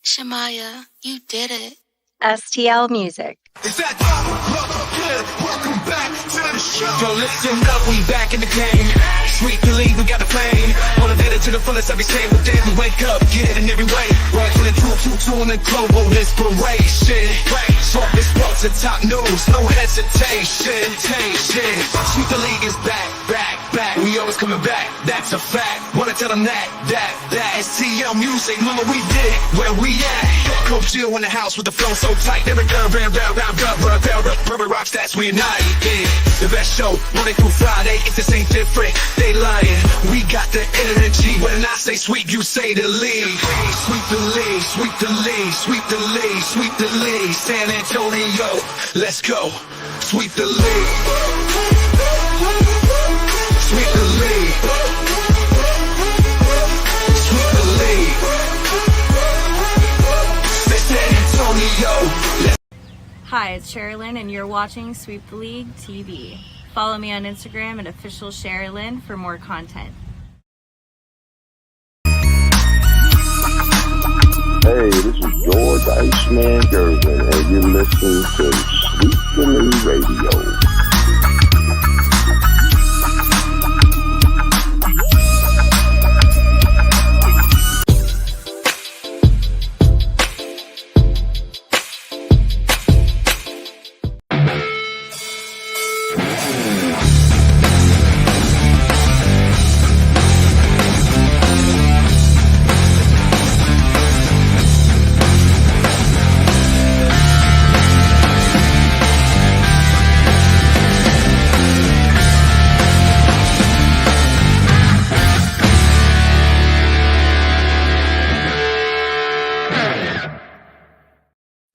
Shamaya, you did it. STL Music. Is that good? Welcome back to the show. Yo, listen up, we back in the game. Sweep the league, we got the flame. Motivated to the fullest every single day. We wake up, get it in every way. Working the tool and global inspiration. Talk this sports and top news, no hesitation. Sweep the league is back. We always coming back, that's a fact. Wanna tell them that. STL Music, mama, we did it. Where we at? Coach Jill in the house with the flow so tight. Derrick Gervin, rubber rock stats, we unite. Yeah, the best show, Monday through Friday. If this ain't different, they lying. We got the energy. When I say sweep, you say the league. Sweep the league, sweep the league, sweep the league, sweep the league. San Antonio, let's go. Sweep the league. Sweep the league. Sweep the league. San Antonio. Hi, it's Sherilyn, and you're watching Sweep the League TV. Follow me on Instagram at official Sherilyn for more content. Hey, this is George Iceman Gervin, and you're listening to Sweep the League Radio.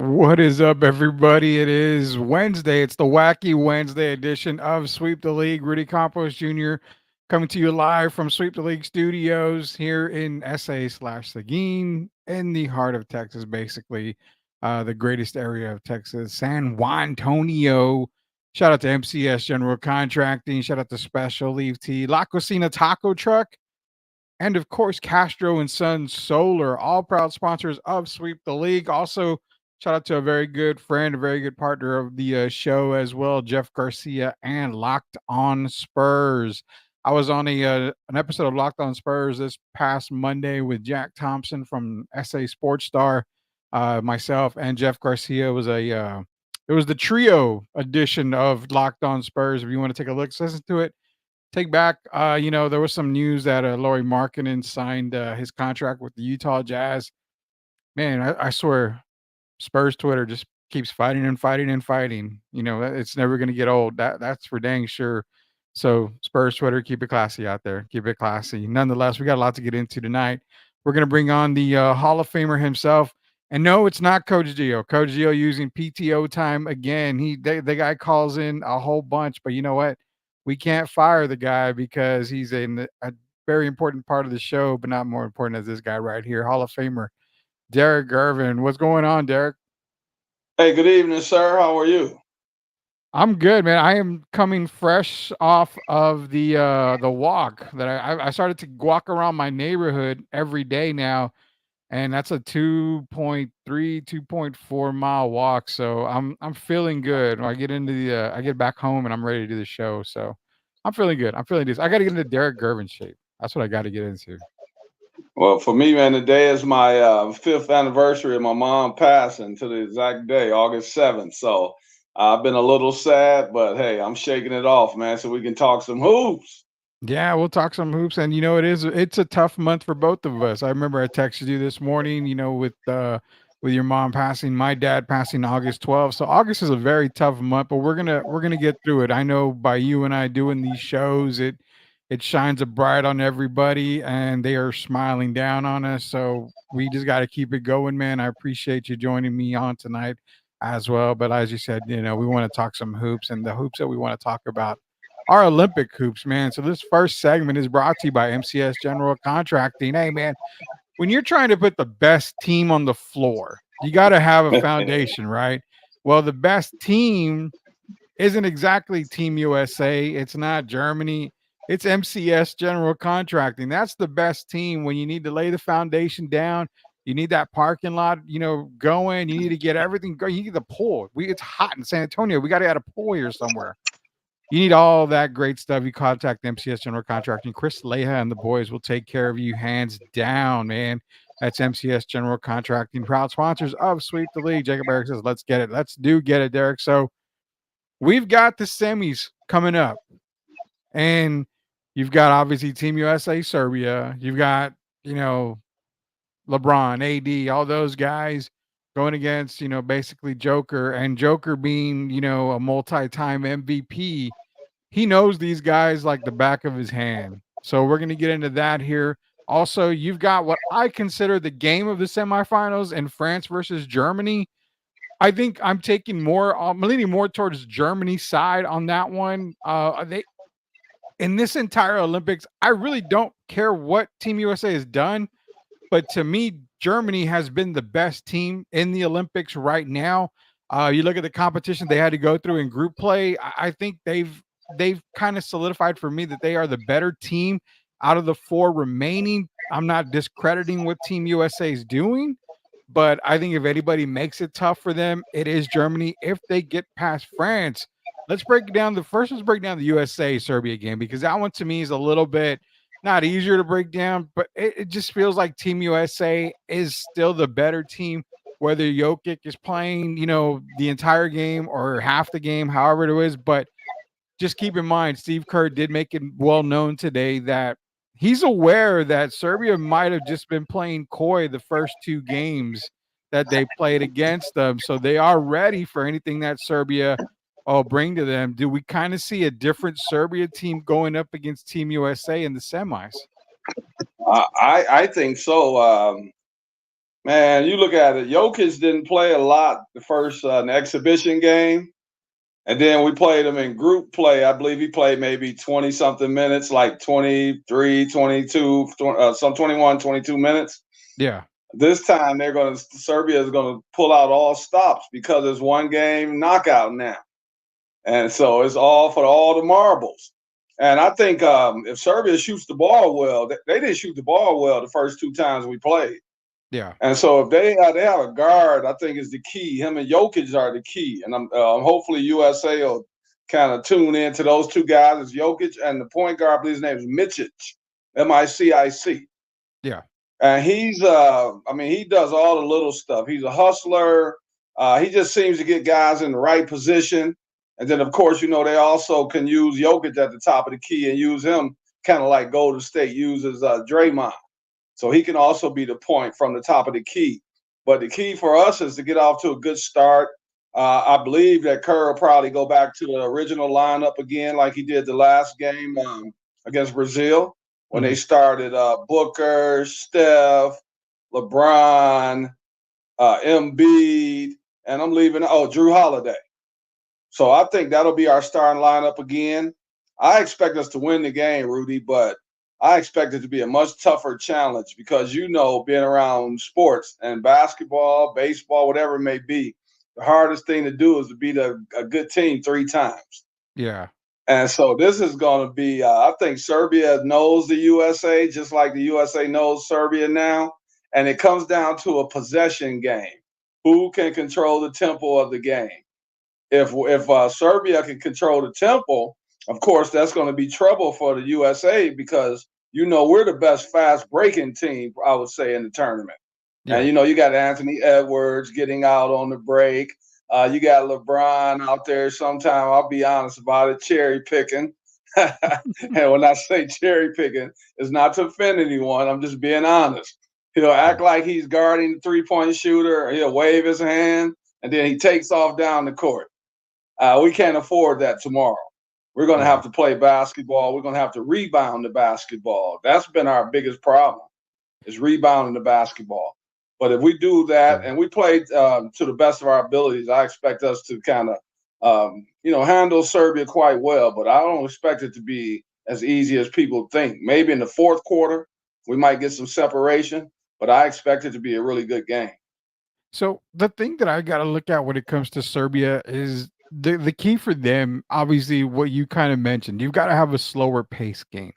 What is up, everybody? It is Wednesday. It's the Wacky Wednesday edition of Sweep the League. Rudy Campos Jr. coming to you live from Sweep the League Studios here in SA/Seguin in the heart of Texas, basically the greatest area of Texas, San Juan Antonio. Shout out to MCS General Contracting. Shout out to Special Leaf Tea, La Cocina Taco Truck, and of course Castro and Son Solar, all proud sponsors of Sweep the League. Also, shout out to a very good friend, a very good partner of the show as well, Jeff Garcia and Locked On Spurs. I was on an episode of Locked On Spurs this past Monday with Jack Thompson from SA Sports Star, myself, and Jeff Garcia. It was the trio edition of Locked On Spurs. If you want to take a look, listen to it. Take back, there was some news that Lauri Markkanen signed his contract with the Utah Jazz. Man, I swear, Spurs Twitter just keeps fighting and fighting and fighting. You know, it's never going to get old. That's for dang sure. So Spurs Twitter, keep it classy out there. Keep it classy. Nonetheless, we got a lot to get into tonight. We're going to bring on the Hall of Famer himself. And no, it's not Coach Gio. Coach Gio using PTO time again. The guy calls in a whole bunch, but you know what? We can't fire the guy because he's a very important part of the show, but not more important as this guy right here, Hall of Famer Derrick Gervin. What's going on, Derrick? Hey, good evening, sir. How are you? I'm good, man. I am coming fresh off of the walk that I started to walk around my neighborhood every day now, and that's a 2.3, 2.4 mile walk. So I'm feeling good. When I get back home and I'm ready to do the show. So I'm feeling good. I'm feeling this. I got to get into Derrick Gervin shape. That's what I got to get into. Well, for me, man, today is my 5th anniversary of my mom passing to the exact day, August 7th. So I've been a little sad, but hey, I'm shaking it off, man, so we can talk some hoops. Yeah, we'll talk some hoops. And, it's a tough month for both of us. I remember I texted you this morning, with your mom passing, my dad passing August 12th. So August is a very tough month, but we're gonna get through it. I know by you and I doing these shows, it shines a bright on everybody, and they are smiling down on us. So we just got to keep it going, man. I appreciate you joining me on tonight as well. But as you said, we want to talk some hoops, and the hoops that we want to talk about are Olympic hoops, man. So this first segment is brought to you by MCS General Contracting. Hey, man, when you're trying to put the best team on the floor, you got to have a foundation, right? Well, the best team isn't exactly Team USA. It's not Germany. It's MCS General Contracting. That's the best team when you need to lay the foundation down. You need that parking lot, going. You need to get everything going. You need the pool. It's hot in San Antonio. We got to get a pool here somewhere. You need all that great stuff. You contact MCS General Contracting. Chris Leha and the boys will take care of you hands down, man. That's MCS General Contracting, proud sponsors of Sweep the League. Jacob Eric says, let's get it. Let's get it, Derek. So we've got the semis coming up. And you've got obviously Team USA, Serbia. You've got, LeBron, AD, all those guys going against, basically Joker, and Joker being, a multi-time MVP. He knows these guys like the back of his hand. So we're going to get into that here. Also, you've got what I consider the game of the semifinals in France versus Germany. I think I'm leaning more towards Germany's side on that one. In this entire Olympics, I really don't care what Team USA has done, but to me, Germany has been the best team in the Olympics right now. You look at the competition they had to go through in group play. I think they've kind of solidified for me that they are the better team out of the 4 remaining. I'm not discrediting what Team USA is doing, but I think if anybody makes it tough for them, it is Germany. If they get past France, let's break it down. Let's break down the USA-Serbia game, because that one to me is a little bit not easier to break down, but it just feels like Team USA is still the better team, whether Jokic is playing, the entire game or half the game, however it is. But just keep in mind, Steve Kerr did make it well known today that he's aware that Serbia might have just been playing coy the first 2 games that they played against them. So they are ready for anything that Serbia bring to them. Do we kind of see a different Serbia team going up against Team USA in the semis? I think so. Man, you look at it. Jokic didn't play a lot the first exhibition game. And then we played him in group play. I believe he played maybe 20-something minutes, like 23, 22, some 21, 22 minutes. Yeah. This time Serbia is going to pull out all stops because it's 1 game knockout now. And so it's all for all the marbles. And I think if Serbia shoots the ball well, they didn't shoot the ball well the first 2 times we played. Yeah. And so if they have a guard, I think is the key. Him and Jokic are the key. And I'm hopefully USA will kind of tune into those 2 guys. It's Jokic and the point guard, I believe his name is Micic, M-I-C-I-C. Yeah. And he's he does all the little stuff. He's a hustler. He just seems to get guys in the right position. And then, of course, they also can use Jokic at the top of the key and use him kind of like Golden State uses Draymond. So he can also be the point from the top of the key. But the key for us is to get off to a good start. I believe that Kerr will probably go back to the original lineup again like he did the last game against Brazil when they started Booker, Steph, LeBron, Embiid, and I'm leaving Drew Holiday. So I think that'll be our starting lineup again. I expect us to win the game, Rudy, but I expect it to be a much tougher challenge because, being around sports and basketball, baseball, whatever it may be, the hardest thing to do is to beat a good team 3 times. Yeah. And so this is going to be, I think Serbia knows the USA just like the USA knows Serbia now. And it comes down to a possession game. Who can control the tempo of the game? If Serbia can control the tempo, of course, that's going to be trouble for the USA because, we're the best fast breaking team, I would say, in the tournament. Yeah. And, you got Anthony Edwards getting out on the break. You got LeBron out there sometime, I'll be honest about it, cherry picking. And when I say cherry picking, it's not to offend anyone. I'm just being honest. He'll act like he's guarding the 3-point shooter. Or he'll wave his hand, and then he takes off down the court. We can't afford that tomorrow. We're going to have to play basketball. We're going to have to rebound the basketball. That's been our biggest problem, is rebounding the basketball. But if we do that and we play to the best of our abilities, I expect us to kind of, handle Serbia quite well. But I don't expect it to be as easy as people think. Maybe in the 4th quarter, we might get some separation, but I expect it to be a really good game. So the thing that I got to look at when it comes to Serbia is the key for them, obviously, what you kind of mentioned. You've got to have a slower pace game.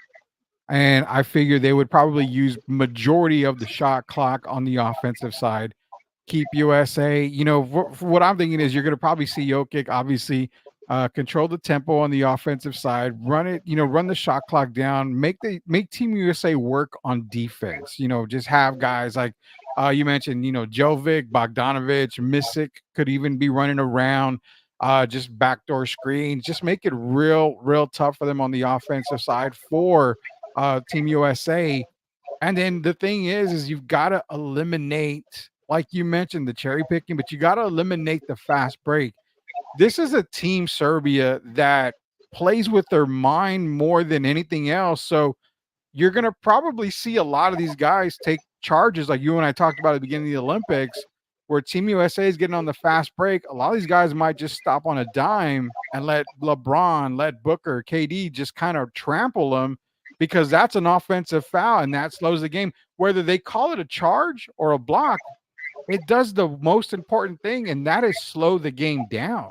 And I figure they would probably use majority of the shot clock on the offensive side, keep USA. For what I'm thinking is you're going to probably see Jokic obviously control the tempo on the offensive side, run it, run the shot clock down, make Team USA work on defense. Just have guys like you mentioned, Jovic, Bogdanovich, Misick could even be running around. Just backdoor screens, just make it real tough for them on the offensive side for Team USA. And then the thing is you've got to eliminate, like you mentioned, the cherry picking, but you got to eliminate the fast break. This is a team, Serbia, that plays with their mind more than anything else. So you're going to probably see a lot of these guys take charges like you and I talked about at the beginning of the Olympics, where Team USA is getting on the fast break. A lot of these guys might just stop on a dime and let LeBron, let Booker, KD just kind of trample them, because that's an offensive foul and that slows the game. Whether they call it a charge or a block, it does the most important thing, and that is slow the game down.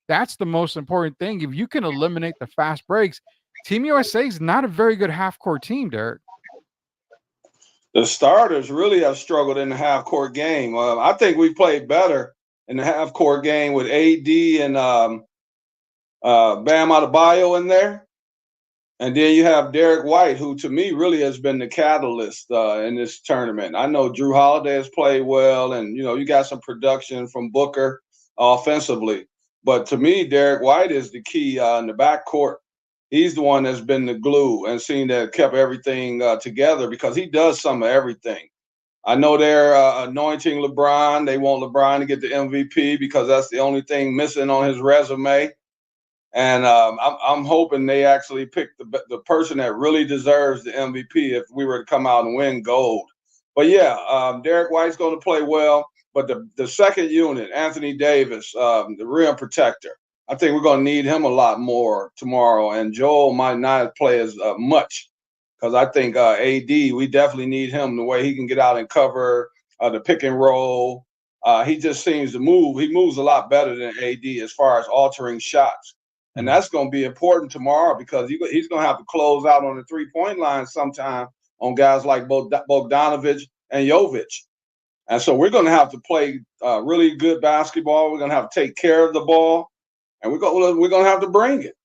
That's the most important thing. If you can eliminate the fast breaks, Team USA is not a very good half-court team, Derek. The starters really have struggled in the half-court game. I think we played better in the half-court game with AD and Bam Adebayo in there. And then you have Derrick White, who to me really has been the catalyst in this tournament. I know Drew Holiday has played well, and you got some production from Booker offensively. But to me, Derrick White is the key in the backcourt. He's the one that's been the glue and seen that kept everything together, because he does some of everything. I know they're anointing LeBron. They want LeBron to get the MVP because that's the only thing missing on his resume. And I'm hoping they actually pick the person that really deserves the MVP if we were to come out and win gold. But yeah, Derrick White's going to play well. But the second unit, Anthony Davis, the rim protector, I think we're going to need him a lot more tomorrow. And Joel might not play as much, because I think AD, we definitely need him the way he can get out and cover the pick and roll. He just seems to move. He moves a lot better than AD as far as altering shots. And that's going to be important tomorrow, because he's going to have to close out on the three-point line sometime on guys like Bogdanovich and Jovic. And so we're going to have to play really good basketball. We're going to have to take care of the ball, and we're going to have to bring it.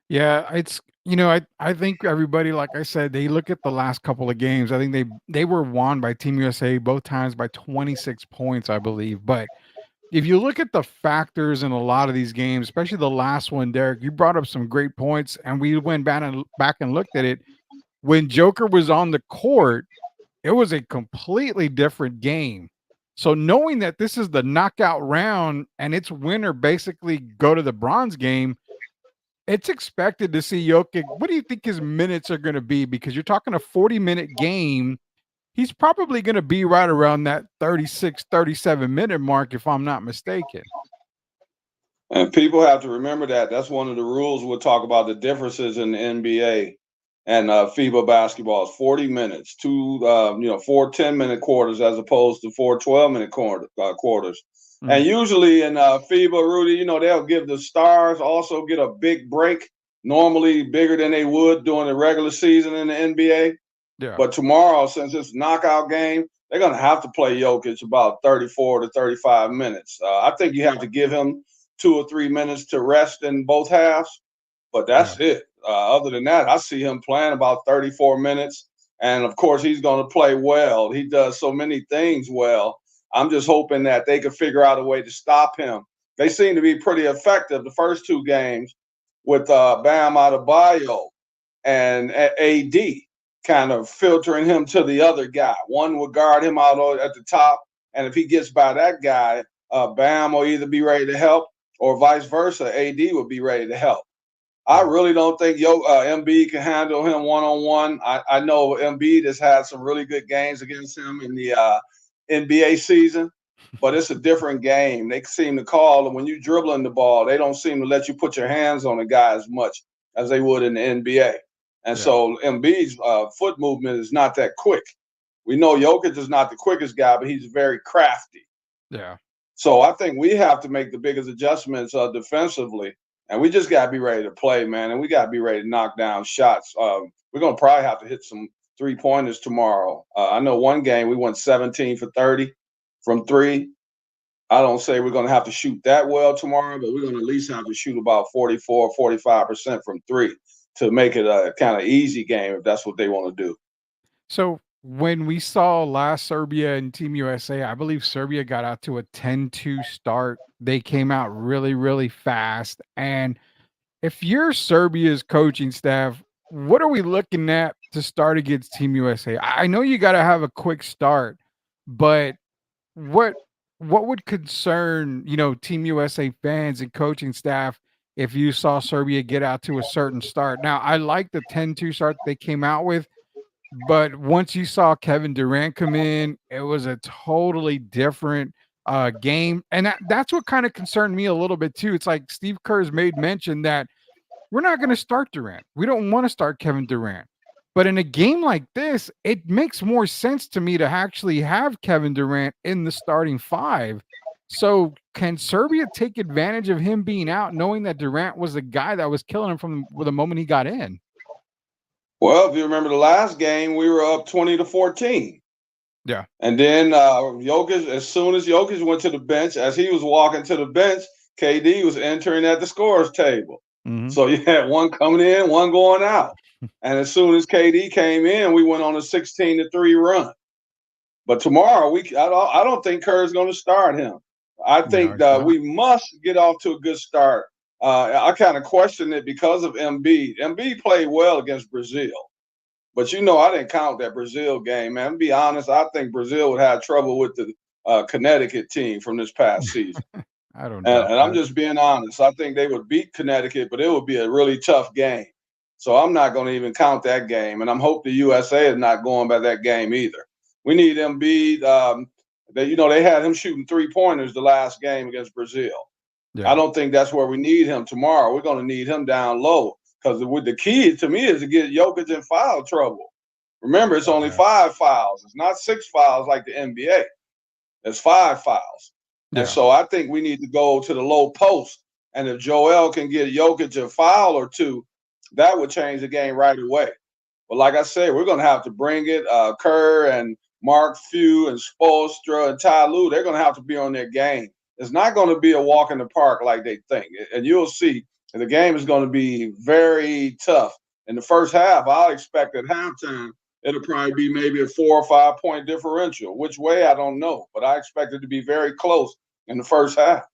Yeah, it's I think everybody, like I said, they look at the last couple of games. I think they were won by Team USA both times by 26 points, I believe. But if you look at the factors in a lot of these games, especially the last one, Derek, you brought up some great points, and we went back and looked at it. When Joker was on the court, it was a completely different game. So knowing that this is the knockout round and its winner basically go to the bronze game, it's expected to see Jokic. What do you think his minutes are going to be? Because you're talking a 40-minute game. He's probably going to be right around that 36, 37-minute mark, if I'm not mistaken. And people have to remember that. That's one of the rules. We'll talk about the differences in the NBA and FIBA basketball. Is 40 minutes, four 10-minute quarters as opposed to four 12-minute quarters. Mm-hmm. And usually in FIBA, Rudy, they'll give the stars also get a big break, normally bigger than they would during the regular season in the NBA. Yeah. But tomorrow, since it's a knockout game, they're going to have to play Jokic about 34 to 35 minutes. I think you have to give him 2 or 3 minutes to rest in both halves, but that's it. Other than that, I see him playing about 34 minutes. And, of course, he's going to play well. He does so many things well. I'm just hoping that they can figure out a way to stop him. They seem to be pretty effective the first two games with Bam Adebayo and AD, kind of filtering him to the other guy. One would guard him out at the top, and if he gets by that guy, Bam will either be ready to help, or vice versa, AD will be ready to help. I really don't think Embiid can handle him one-on-one. I know Embiid has had some really good games against him in the NBA season, but it's a different game. They seem to call, and when you're dribbling the ball, they don't seem to let you put your hands on the guy as much as they would in the NBA. And so Embiid's foot movement is not that quick. We know Jokic is not the quickest guy, but he's very crafty. Yeah. So I think we have to make the biggest adjustments defensively. And we just got to be ready to play, man. And we got to be ready to knock down shots. We're going to probably have to hit some 3-pointers tomorrow. I know one game we went 17 for 30 from 3. I don't say we're going to have to shoot that well tomorrow, but we're going to at least have to shoot about 44, 45% from 3 to make it a kind of easy game if that's what they want to do. So when we saw last Serbia and Team USA, I believe Serbia got out to a 10-2 start. They came out really, really fast. And if you're Serbia's coaching staff, what are we looking at to start against Team USA? I know you got to have a quick start, but what would concern, Team USA fans and coaching staff if you saw Serbia get out to a certain start? Now, I like the 10-2 start they came out with, but once you saw Kevin Durant come in, it was a totally different game. And that's what kind of concerned me a little bit too. It's like Steve Kerr's made mention that we're not going to start Durant. We don't want to start Kevin Durant. But in a game like this, it makes more sense to me to actually have Kevin Durant in the starting 5. So can Serbia take advantage of him being out, knowing that Durant was the guy that was killing him from the moment he got in? Well, if you remember the last game, we were up 20-14. Yeah. And then Jokic, as soon as Jokic went to the bench, as he was walking to the bench, KD was entering at the scorer's table. Mm-hmm. So you had one coming in, one going out. And as soon as KD came in, we went on a 16-3 run. But tomorrow, I don't think Kerr's going to start him. I think we must get off to a good start. I kind of question it because of Embiid. Embiid played well against Brazil. But, I didn't count that Brazil game, man. To be honest, I think Brazil would have trouble with the Connecticut team from this past season. I don't know. And I'm just being honest. I think they would beat Connecticut, but it would be a really tough game. So I'm not going to even count that game. And I'm hoping the USA is not going by that game either. We need Embiid. They had him shooting 3-pointers the last game against Brazil. Yeah. I don't think that's where we need him tomorrow. We're going to need him down low because the key to me is to get Jokic in foul trouble. Remember, it's only 5 fouls. It's not 6 fouls like the NBA. It's 5 fouls. Yeah. And so I think we need to go to the low post. And if Joel can get Jokic a foul or 2, that would change the game right away. But like I said, we're going to have to bring it. Kerr and Mark Few and Spoelstra and Ty Lue, they're going to have to be on their game. It's not going to be a walk in the park like they think. And you'll see the game is going to be very tough. In the first half, I'll expect at halftime, it'll probably be maybe a 4 or 5 point differential. Which way, I don't know. But I expect it to be very close in the first half.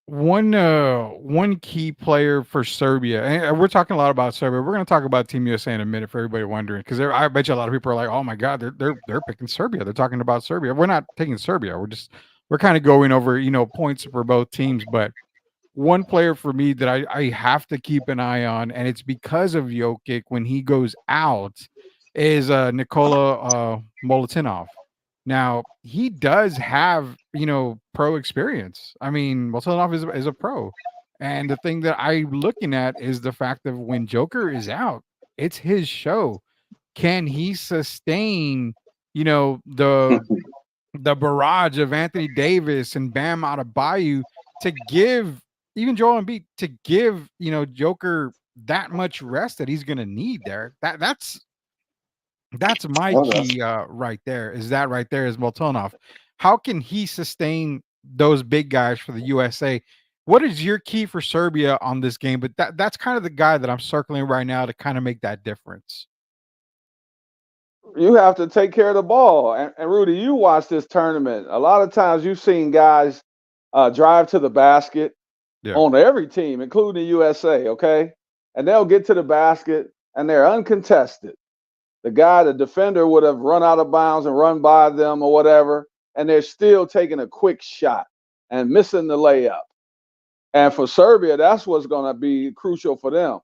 One key player for Serbia, and we're talking a lot about Serbia. We're going to talk about Team USA in a minute for everybody wondering, because I bet you a lot of people are like, "Oh my God, they're picking Serbia. They're talking about Serbia." We're not taking Serbia. We're kind of going over points for both teams. But one player for me that I have to keep an eye on, and it's because of Jokic when he goes out, is Nikola Molotov. Now, he does have, pro experience. I mean, Molotov is a pro. And the thing that I'm looking at is the fact that when Joker is out, it's his show. Can he sustain, the barrage of Anthony Davis and Bam Adebayo to give, even Joel Embiid, to give, Joker that much rest that he's going to need there? That's my key right there. Is that right there is Molotov. How can he sustain those big guys for the USA? What is your key for Serbia on this game? But that's kind of the guy that I'm circling right now to kind of make that difference. You have to take care of the ball. And Rudy, you watch this tournament. A lot of times you've seen guys drive to the basket on every team, including the USA, okay? And they'll get to the basket and they're uncontested. The defender would have run out of bounds and run by them or whatever, and they're still taking a quick shot and missing the layup. And for Serbia, that's what's going to be crucial for them.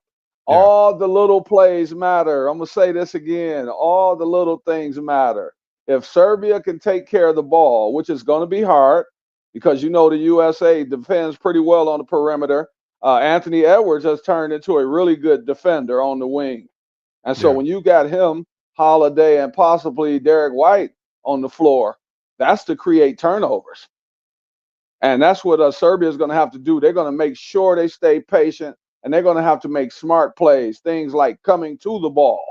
Yeah. All the little plays matter. I'm going to say this again. All the little things matter. If Serbia can take care of the ball, which is going to be hard because, the USA defends pretty well on the perimeter. Anthony Edwards has turned into a really good defender on the wing. And so when you got him, Holiday, and possibly Derrick White on the floor, that's to create turnovers. And that's what Serbia is going to have to do. They're going to make sure they stay patient, and they're going to have to make smart plays, things like coming to the ball.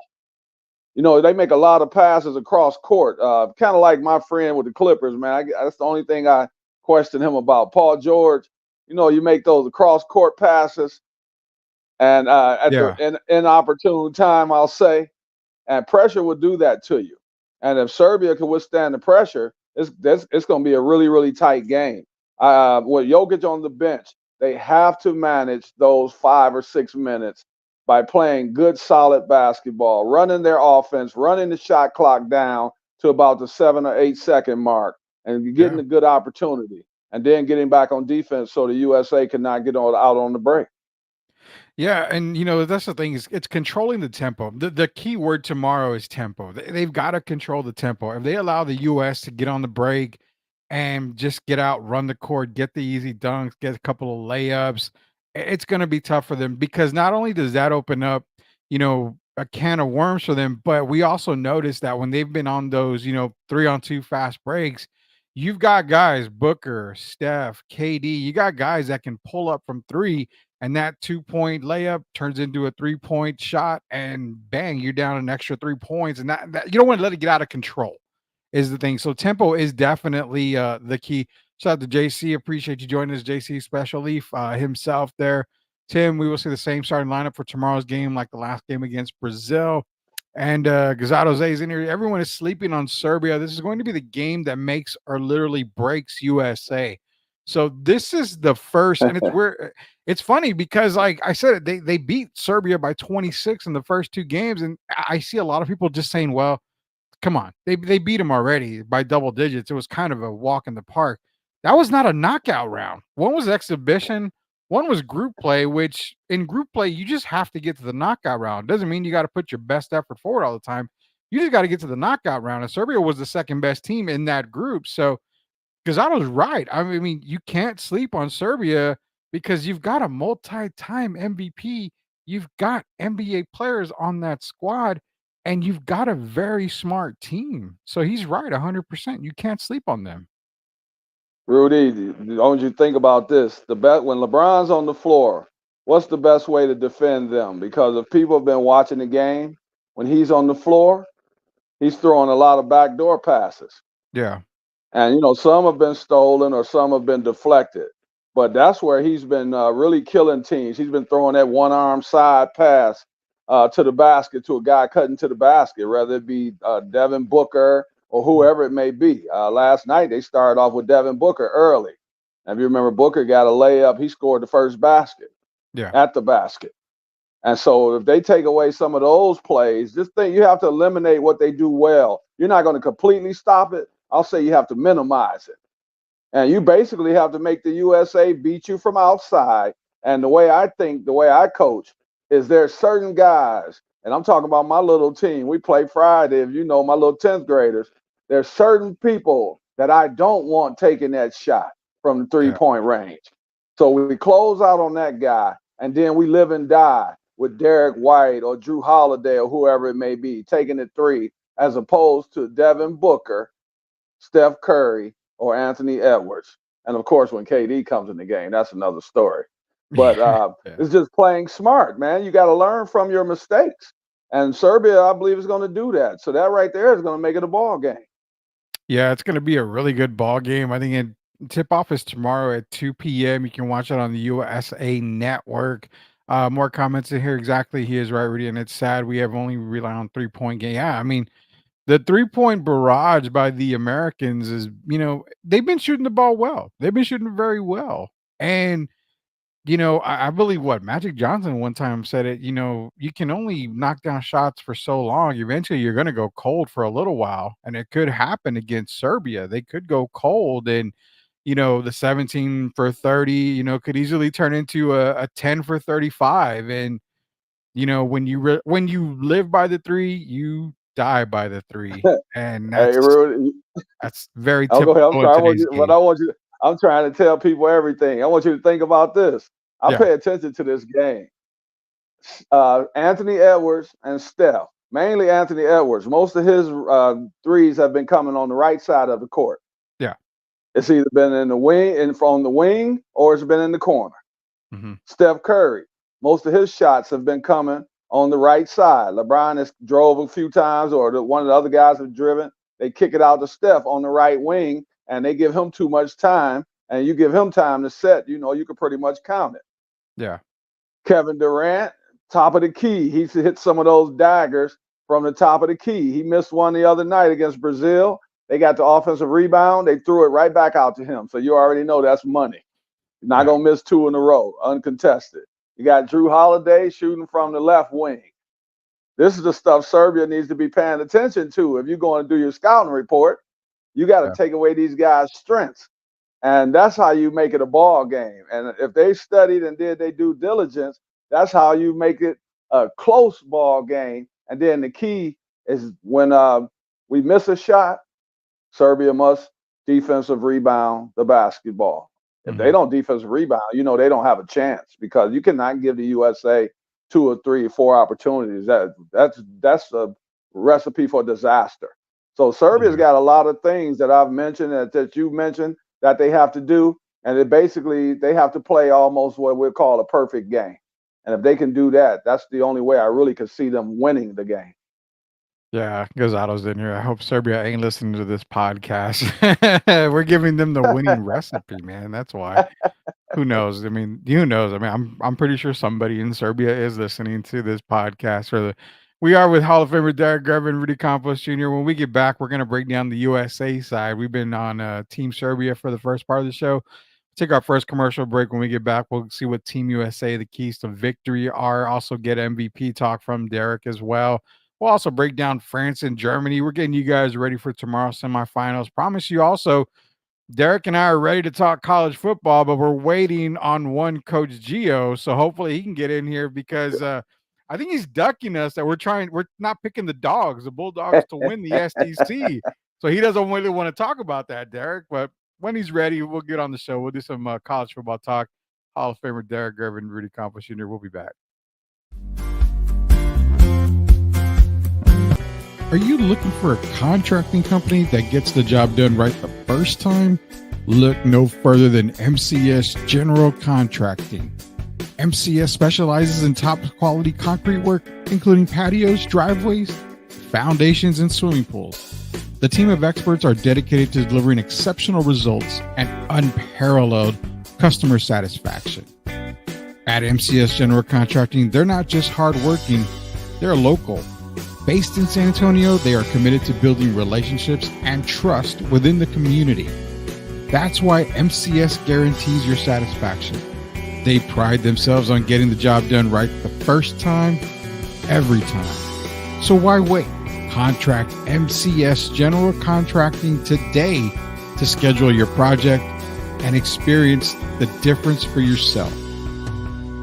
You know, they make a lot of passes across court, kind of like my friend with the Clippers, man. That's the only thing I question him about. Paul George, you know, you make those across court passes, and at Yeah. the inopportune time, I'll say, and pressure will do that to you. And if Serbia can withstand the pressure, it's going to be a really, really tight game. With Jokic on the bench, they have to manage those 5 or 6 minutes by playing good, solid basketball, running their offense, running the shot clock down to about the 7 or 8 second mark, and getting a good opportunity, and then getting back on defense so the USA cannot get out on the break. Yeah, and that's the thing is it's controlling the tempo. The key word tomorrow is tempo. They've got to control the tempo. If they allow the US to get on the break and just get out, run the court, get the easy dunks, get a couple of layups, it's going to be tough for them because not only does that open up, a can of worms for them, but we also noticed that when they've been on those, 3-on-2 fast breaks, you've got guys, Booker, Steph, KD, you got guys that can pull up from 3 and that 2-point layup turns into a 3-point shot and bang, you're down an extra 3 points. And that you don't want to let it get out of control is the thing. So tempo is definitely the key. Shout out to JC. Appreciate you joining us, JC Special Leaf himself there. Tim, we will see the same starting lineup for tomorrow's game like the last game against Brazil. And Gazado Zay's in here. Everyone is sleeping on Serbia. This is going to be the game that makes or literally breaks USA. So this is the first, and it's funny because, like I said, they beat Serbia by 26 in the first 2 games, and I see a lot of people just saying, "Well, come on, they beat them already by double digits. It was kind of a walk in the park." That was not a knockout round. One was exhibition. One was group play, which in group play you just have to get to the knockout round. Doesn't mean you got to put your best effort forward all the time. You just got to get to the knockout round. And Serbia was the second best team in that group, so. Because I was right. I mean, you can't sleep on Serbia because you've got a multi-time MVP. You've got NBA players on that squad, and you've got a very smart team. So he's right, 100%. You can't sleep on them. Rudy, I want you to think about this. When LeBron's on the floor, what's the best way to defend them? Because if people have been watching the game, when he's on the floor, he's throwing a lot of backdoor passes. Yeah. And, some have been stolen or some have been deflected. But that's where he's been really killing teams. He's been throwing that one-arm side pass to the basket to a guy cutting to the basket, whether it be Devin Booker or whoever it may be. Last night, they started off with Devin Booker early. And if you remember, Booker got a layup. He scored the first basket at the basket. And so if they take away some of those plays, just think you have to eliminate what they do well. You're not going to completely stop it. I'll say you have to minimize it. And you basically have to make the USA beat you from outside. And the way I coach is there's certain guys, and I'm talking about my little team. We play Friday, if you know my little 10th graders. There's certain people that I don't want taking that shot from the 3-point range. So we close out on that guy, and then we live and die with Derrick White or Drew Holiday or whoever it may be, taking the 3, as opposed to Devin Booker, Steph Curry, or Anthony Edwards. And of course, when KD comes in the game, that's another story. But it's just playing smart, man. You got to learn from your mistakes. And Serbia, I believe, is going to do that. So that right there is going to make it a ball game. Yeah, it's going to be a really good ball game. I think tip-off is tomorrow at 2 p.m. You can watch it on the USA Network. More comments in here. Exactly. He is right, Rudy. And it's sad we have only relied on 3-point game. Yeah, I mean, the 3-point barrage by the Americans is, they've been shooting the ball well. They've been shooting very well. And, I believe Magic Johnson one time said it, you can only knock down shots for so long. Eventually you're going to go cold for a little while. And it could happen against Serbia. They could go cold and, the 17 for 30, could easily turn into a 10 for 35. And, when you live by the 3, you die by the 3, and that's very typical. Go ahead. I'm sorry. I want you, I'm trying to tell people everything. I want you to think about this. I pay attention to this game. Anthony Edwards and Steph, mainly Anthony Edwards. Most of his threes have been coming on the right side of the court. Yeah. It's either been in the wing and from the wing, or it's been in the corner. Mm-hmm. Steph Curry, most of his shots have been coming on the right side. LeBron has drove a few times, or one of the other guys have driven. They kick it out to Steph on the right wing, and they give him too much time. And you give him time to set, you can pretty much count it. Yeah. Kevin Durant, top of the key. He's hit some of those daggers from the top of the key. He missed one the other night against Brazil. They got the offensive rebound. They threw it right back out to him. So you already know that's money. You're not going to miss 2 in a row, uncontested. You got Drew Holiday shooting from the left wing. This is the stuff Serbia needs to be paying attention to. If you're going to do your scouting report, you got to take away these guys' strengths. And that's how you make it a ball game. And if they studied and did their due diligence, that's how you make it a close ball game. And then the key is when we miss a shot, Serbia must defensive rebound the basketball. If they don't defensive rebound, they don't have a chance, because you cannot give the USA 2 or 3 or 4 opportunities. That's a recipe for disaster. So Serbia's got a lot of things that I've mentioned, that you mentioned, that they have to do. And they have to play almost what we'll call a perfect game. And if they can do that, that's the only way I really could see them winning the game. Yeah, Gozzado's in here. I hope Serbia ain't listening to this podcast. We're giving them the winning recipe, man. That's why. Who knows? I mean, I'm pretty sure somebody in Serbia is listening to this podcast. We are with Hall of Famer Derrick Gervin, Rudy Campos Jr. When we get back, we're going to break down the USA side. We've been on Team Serbia for the first part of the show. Take our first commercial break. When we get back, we'll see what Team USA, the keys to victory are. Also get MVP talk from Derrick as well. We'll also break down France and Germany. We're getting you guys ready for tomorrow's semifinals. Promise you also, Derrick and I are ready to talk college football, but we're waiting on one Coach Gio. So hopefully he can get in here, because I think he's ducking us that we're not picking the Bulldogs to win the SEC. So he doesn't really want to talk about that, Derrick. But when he's ready, we'll get on the show. We'll do some college football talk. Hall of Famer Derrick Gervin, Rudy Campos Jr. We'll be back. Are you looking for a contracting company that gets the job done right the first time? Look no further than MCS General Contracting. MCS specializes in top quality concrete work, including patios, driveways, foundations, and swimming pools. The team of experts are dedicated to delivering exceptional results and unparalleled customer satisfaction. At MCS General Contracting, they're not just hardworking, they're local. Based in San Antonio, they are committed to building relationships and trust within the community. That's why MCS guarantees your satisfaction. They pride themselves on getting the job done right the first time, every time. So why wait? Contract MCS General Contracting today to schedule your project and experience the difference for yourself.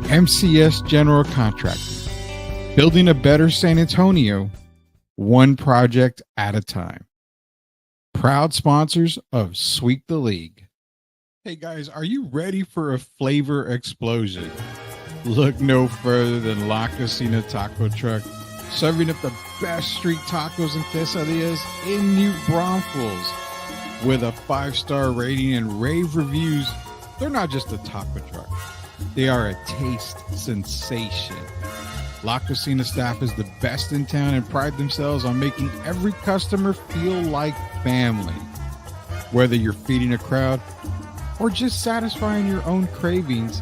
MCS General Contracting. Building a better San Antonio, one project at a time. Proud sponsors of Sweep the League. Hey guys, are you ready for a flavor explosion? Look no further than La Cocina Taco Truck, serving up the best street tacos and quesadillas in New Braunfels. With a 5-star rating and rave reviews, they're not just a taco truck. They are a taste sensation. La Cocina staff is the best in town and pride themselves on making every customer feel like family. Whether you're feeding a crowd or just satisfying your own cravings,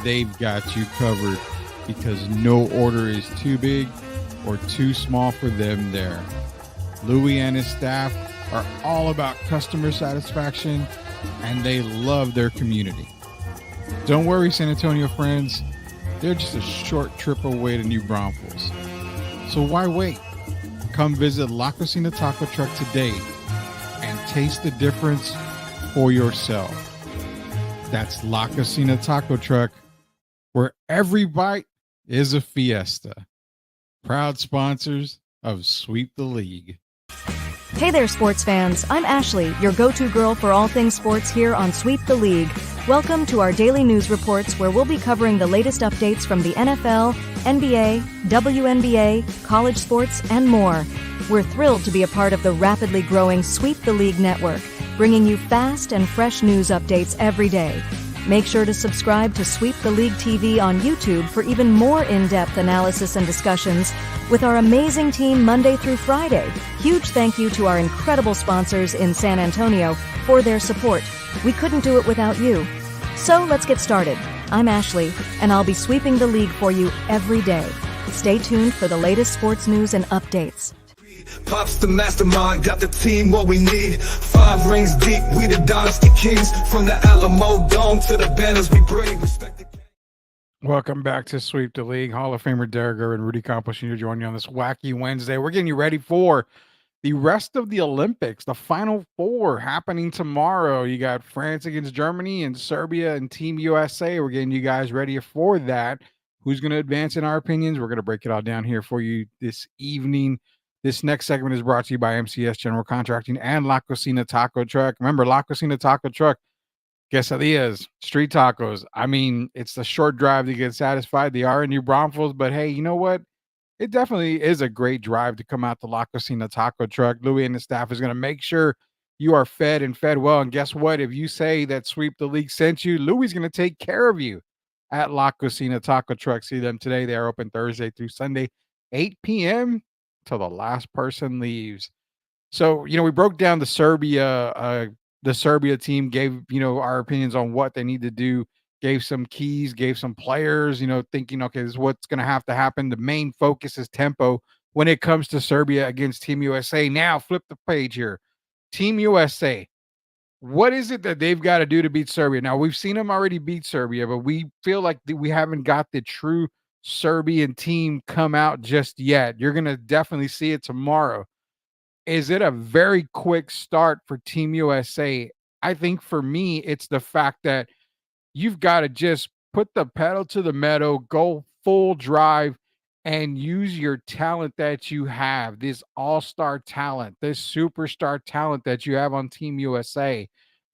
they've got you covered, because no order is too big or too small for them there. Louis and his staff are all about customer satisfaction, and they love their community. Don't worry, San Antonio friends. They're just a short trip away to New Braunfels. So why wait? Come visit La Cocina Taco Truck today and taste the difference for yourself. That's La Cocina Taco Truck, where every bite is a fiesta. Proud sponsors of Sweep the League. Hey there, sports fans. I'm Ashley, your go-to girl for all things sports here on Sweep the League. Welcome to our daily news reports, where we'll be covering the latest updates from the NFL, NBA, WNBA, college sports, and more. We're thrilled to be a part of the rapidly growing Sweep the League network. bringing you fast and fresh news updates every day. Make sure to subscribe to Sweep the League TV on YouTube for even more in-depth analysis and discussions with our amazing team Monday through Friday. Huge thank you to our incredible sponsors in San Antonio for their support. We couldn't do it without you. So let's get started. I'm Ashley, and I'll be sweeping the league for you every day. Stay tuned for the latest sports news and updates. Pops the mastermind, got the team what we need. 5 rings deep, we the dynasty kings. From the Alamo Dome to the banners we bring. Welcome back to Sweep the League. Hall of Famer Derrick Gervin and Rudy Campos Jr. joining you on this wacky Wednesday. We're getting you ready for the rest of the Olympics, the Final Four happening tomorrow. You got France against Germany and Serbia and Team USA. We're getting you guys ready for that. Who's going to advance in our opinions? We're going to break it all down here for you this evening. This next segment is brought to you by MCS General Contracting and La Cocina Taco Truck. Remember, La Cocina Taco Truck, quesadillas, street tacos. I mean, it's the short drive to get satisfied. They are in New Braunfels, but hey, you know what? It definitely is a great drive to come out to La Cocina Taco Truck. Louis and the staff is going to make sure you are fed and fed well. And guess what? If you say that Sweep the League sent you, Louis is going to take care of you at La Cocina Taco Truck. See them today. They are open Thursday through Sunday, 8 p.m. till the last person leaves. So, we broke down the Serbia team, gave, our opinions on what they need to do, gave some keys, gave some players, thinking, okay, this is what's going to have to happen. The main focus is tempo when it comes to Serbia against Team USA. Now, flip the page here. Team USA, what is it that they've got to do to beat Serbia? Now, we've seen them already beat Serbia, but we feel like we haven't got the true Serbian team come out just yet. You're going to definitely see it tomorrow. Is it a very quick start for Team USA? I think for me, it's the fact that you've got to just put the pedal to the metal, go full drive, and use your talent that you have, this all-star talent, this superstar talent that you have on Team USA.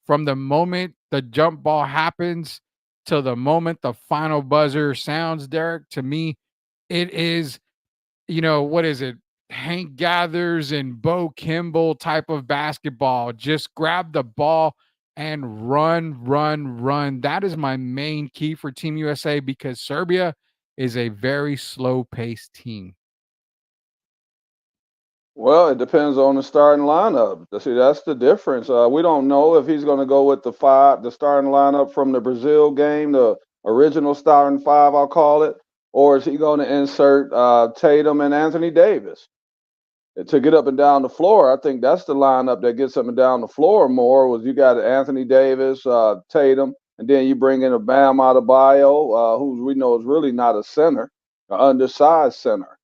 From the moment the jump ball happens to the moment the final buzzer sounds, Derrick, to me, it is, what is it? Hank Gathers and Bo Kimball type of basketball. Just grab the ball and run. That is my main key for Team USA because Serbia is a very slow-paced team. Well, it depends on the starting lineup. See, that's the difference. We don't know if he's going to go with the starting lineup from the Brazil game, the original starting 5, I'll call it, or is he going to insert Tatum and Anthony Davis to get up and down the floor? I think that's the lineup that gets up and down the floor more. Was you got Anthony Davis, Tatum, and then you bring in a Bam Adebayo, who we know is really not a center, an undersized center.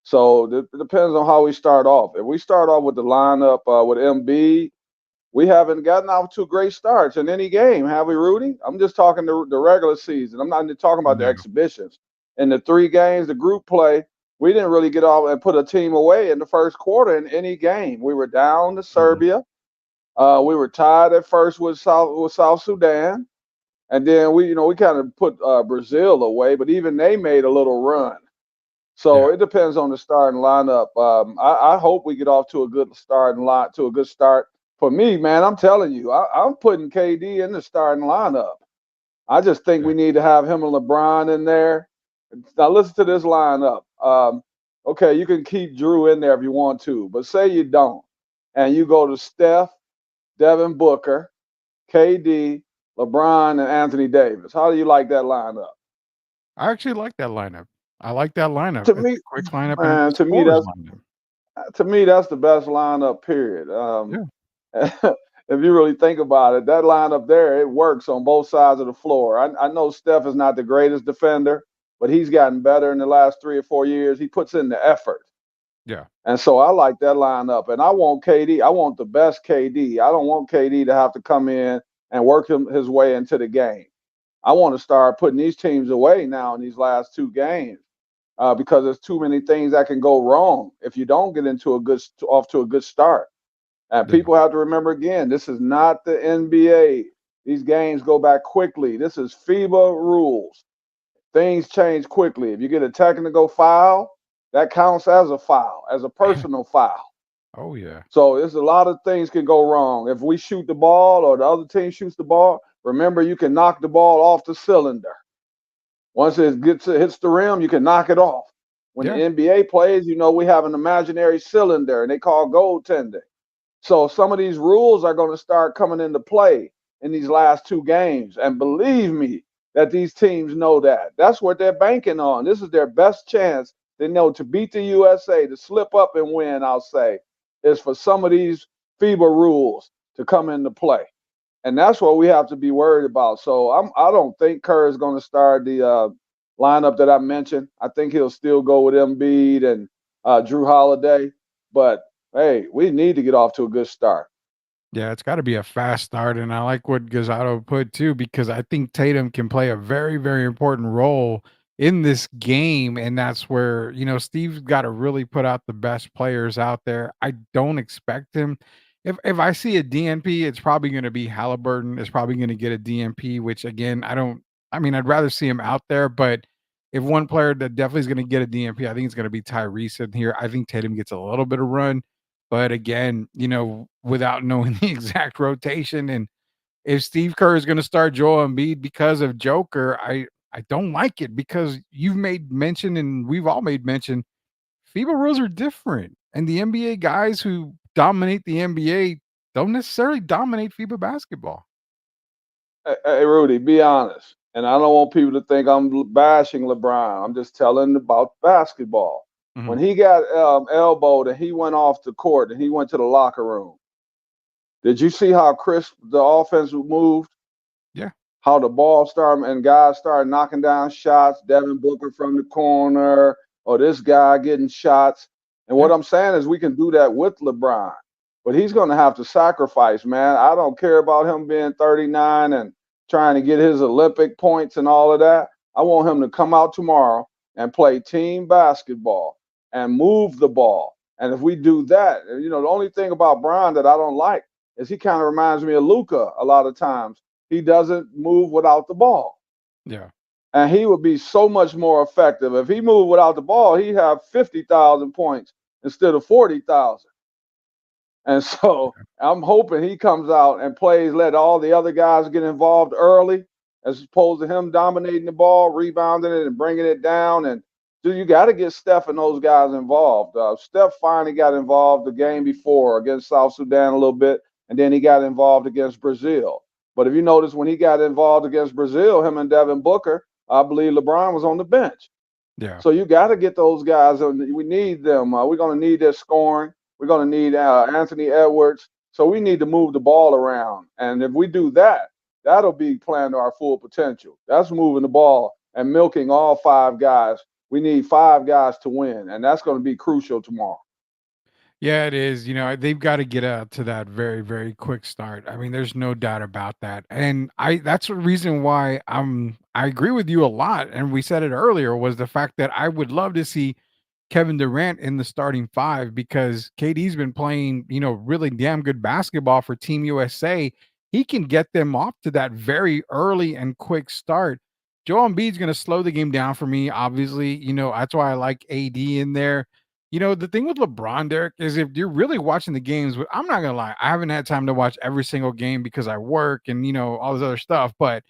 So it depends on how we start off. If we start off with the lineup with Embiid, we haven't gotten off to great starts in any game, have we, Rudy? I'm just talking the regular season. I'm not talking about the exhibitions. In the 3 games, the group play, we didn't really get off and put a team away in the first quarter in any game. We were down to Serbia. We were tied at first with South Sudan. And then we kind of put Brazil away, but even they made a little run. So it depends on the starting lineup. I hope we get off to a good start. For me, man, I'm telling you, I'm putting KD in the starting lineup. I just think we need to have him and LeBron in there. Now listen to this lineup. Okay, you can keep Drew in there if you want to, but say you don't, and you go to Steph, Devin Booker, KD, LeBron, and Anthony Davis. How do you like that lineup? I actually like that lineup. I like that lineup. To me, quick lineup. Man, to me, that's the best lineup. Period. If you really think about it, that lineup there, it works on both sides of the floor. I know Steph is not the greatest defender, but he's gotten better in the last 3 or 4 years. He puts in the effort. Yeah. And so I like that lineup. And I want KD. I want the best KD. I don't want KD to have to come in and work his way into the game. I want to start putting these teams away now in these last 2 games. Because there's too many things that can go wrong if you don't get off to a good start. And people have to remember again, this is not the NBA. These games go back quickly. This is FIBA rules. Things change quickly. If you get a technical foul, that counts as a foul, as a personal foul. Oh yeah. So there's a lot of things can go wrong. If we shoot the ball or the other team shoots the ball, remember you can knock the ball off the cylinder. Once it hits the rim, you can knock it off. When the Yeah. NBA plays, we have an imaginary cylinder and they call goaltending. So some of these rules are going to start coming into play in these last two games. And believe me, that these teams know that. That's what they're banking on. This is their best chance. They know to beat the USA, to slip up and win, I'll say, is for some of these FIBA rules to come into play. And that's what we have to be worried about. So I don't think Kerr is going to start the lineup that I mentioned. I think he'll still go with Embiid and Drew Holiday. But hey, we need to get off to a good start. Yeah, it's got to be a fast start, and I like what Gazzato put too, because I think Tatum can play a very, very important role in this game, and that's where Steve's got to really put out the best players out there. I don't expect him. If I see a DNP, it's probably going to be Halliburton. It's probably going to get a DNP, which again, I don't. I mean, I'd rather see him out there, but if one player that definitely is going to get a DNP, I think it's going to be Tyrese in here. I think Tatum gets a little bit of run. But again, without knowing the exact rotation, and if Steve Kerr is going to start Joel Embiid because of Joker, I don't like it, because you've made mention and we've all made mention, FIBA rules are different, and the NBA guys who dominate the NBA don't necessarily dominate FIBA basketball. Hey, Rudy, be honest. And I don't want people to think I'm bashing LeBron. I'm just telling about basketball. When Mhm. he got elbowed and he went off the court and he went to the locker room, did you see how crisp the offense moved? Yeah. How the ball started and guys started knocking down shots, Devin Booker from the corner, or this guy getting shots. And Yeah. what I'm saying is we can do that with LeBron, but he's going to have to sacrifice, man. I don't care about him being 39 and trying to get his Olympic points and all of that. I want him to come out tomorrow and play team basketball and move the ball. And if we do that, the only thing about Brian that I don't like is he kind of reminds me of Luka a lot of times. He doesn't move without the ball. Yeah. And he would be so much more effective. If he moved without the ball, he'd have 50,000 points instead of 40,000. And so I'm hoping he comes out and plays, let all the other guys get involved early, as opposed to him dominating the ball, rebounding it, and bringing it down. And you got to get Steph and those guys involved. Steph finally got involved the game before against South Sudan a little bit, and then he got involved against Brazil. But if you notice, when he got involved against Brazil, him and Devin Booker, I believe LeBron was on the bench. Yeah. So you got to get those guys. We need them. We're going to need their scoring. We're going to need Anthony Edwards. So we need to move the ball around. And if we do that, that'll be playing to our full potential. That's moving the ball and milking all five guys. We need five guys to win, and that's going to be crucial tomorrow. Yeah, it is. They've got to get out to that very, very quick start. I mean, there's no doubt about that. And that's the reason why I agree with you a lot. And we said it earlier, was the fact that I would love to see Kevin Durant in the starting five, because KD's been playing, really damn good basketball for Team USA. He can get them off to that very early and quick start. Joel Embiid's going to slow the game down for me, obviously. That's why I like AD in there. The thing with LeBron, Derek, is if you're really watching the games, I'm not gonna lie, I haven't had time to watch every single game because I work and all this other stuff. But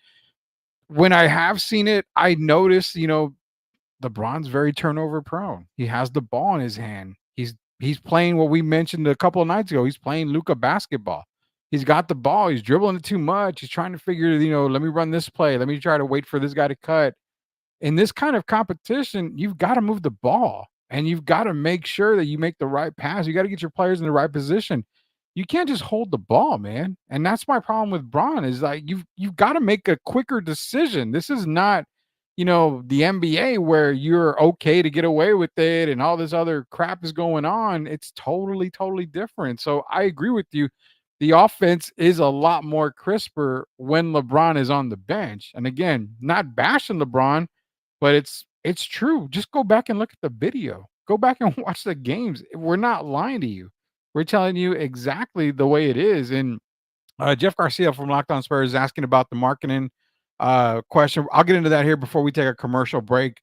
when I have seen it, I notice, LeBron's very turnover prone. He has the ball in his hand. He's playing what we mentioned a couple of nights ago. He's playing Luka basketball. He's got the ball. He's dribbling it too much. He's trying to figure, let me run this play. Let me try to wait for this guy to cut. In this kind of competition, you've got to move the ball, and you've got to make sure that you make the right pass. You got to get your players in the right position. You can't just hold the ball, man. And that's my problem with Braun, is like you've got to make a quicker decision. This is not, the NBA where you're okay to get away with it and all this other crap is going on. It's totally, totally different. So I agree with you. The offense is a lot more crisper when LeBron is on the bench. And again, not bashing LeBron, but it's true. Just go back and look at the video. Go back and watch the games. We're not lying to you. We're telling you exactly the way it is. And Jeff Garcia from Locked On Spurs is asking about the marketing question. I'll get into that here before we take a commercial break.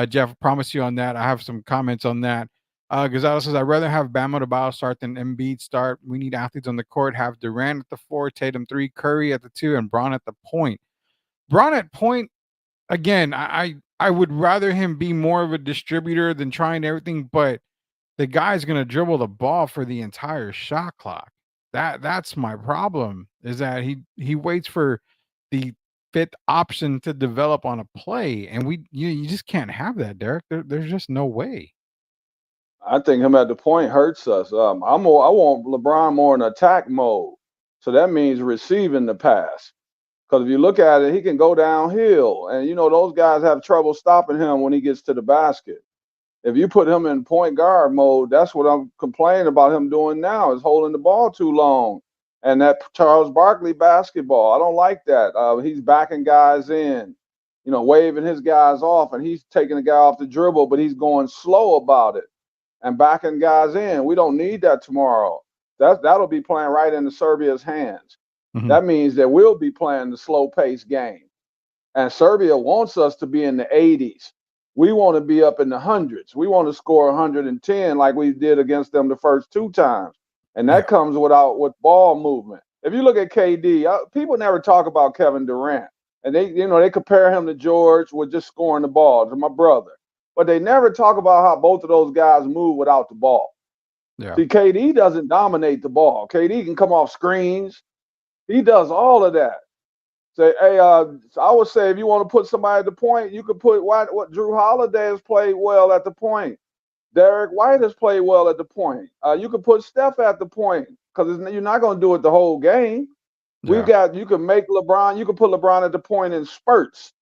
Jeff, promise you on that. I have some comments on that. Gonzalez says, I'd rather have Bam Adebayo start than Embiid start. We need athletes on the court. Have Durant at the 4, Tatum 3, Curry at the 2, and Braun at the point. Braun at point, again, I would rather him be more of a distributor than trying everything, but the guy's gonna dribble the ball for the entire shot clock. That's my problem, is that he waits for the fifth option to develop on a play, and you just can't have that, Derek. There's just no way. I think him at the point hurts us. I want LeBron more in attack mode, so that means receiving the pass. Because if you look at it, he can go downhill, and those guys have trouble stopping him when he gets to the basket. If you put him in point guard mode, that's what I'm complaining about him doing now, is holding the ball too long. And that Charles Barkley basketball, I don't like that. He's backing guys in, waving his guys off, and he's taking the guy off the dribble, but he's going slow about it and backing guys in. We don't need that tomorrow. That'll be playing right into Serbia's hands. Mhm. That means that we'll be playing the slow-paced game. And Serbia wants us to be in the 80s. We want to be up in the hundreds. We want to score 110 like we did against them the first 2 times. And that comes with ball movement. If you look at KD, people never talk about Kevin Durant. And they compare him to George with just scoring the ball, to my brother. But they never talk about how both of those guys move without the ball. Yeah. See, KD doesn't dominate the ball. KD can come off screens. He does all of that. Say, hey, so I would say if you want to put somebody at the point, you could put what Drew Holiday has played well at the point. Derrick White has played well at the point. You could put Steph at the point because you're not going to do it the whole game. Yeah. You can make LeBron, you can put LeBron at the point in spurts.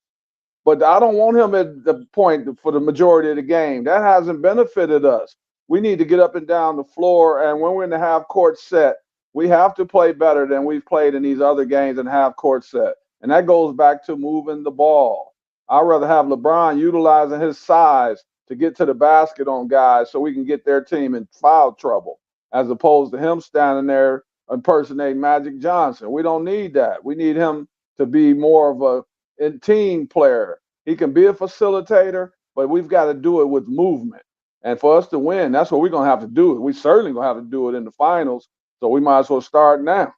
But I don't want him at the point for the majority of the game. That hasn't benefited us. We need to get up and down the floor, and when we're in the half court set, we have to play better than we've played in these other games in half court set. And that goes back to moving the ball. I'd rather have LeBron utilizing his size to get to the basket on guys so we can get their team in foul trouble, as opposed to him standing there impersonating Magic Johnson. We don't need that. We need him to be more of a team player. He can be a facilitator, but we've got to do it with movement. And for us to win, that's what we're going to have to do. We certainly going to have to do it in the finals. So we might as well start now.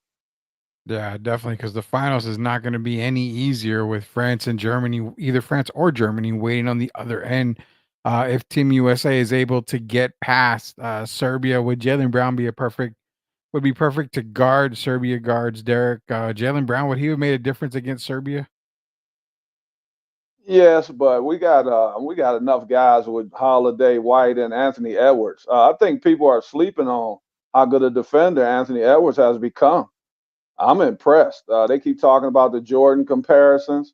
Yeah, definitely, because the finals is not going to be any easier with France and Germany, either France or Germany, waiting on the other end. If Team USA is able to get past Serbia, would Jalen Brown would be perfect to guard Serbia guards Derek? Jalen Brown, would he have made a difference against Serbia? Yes, but we got enough guys with Holiday, White, and Anthony Edwards. I think people are sleeping on how good a defender Anthony Edwards has become. I'm impressed. They keep talking about the Jordan comparisons.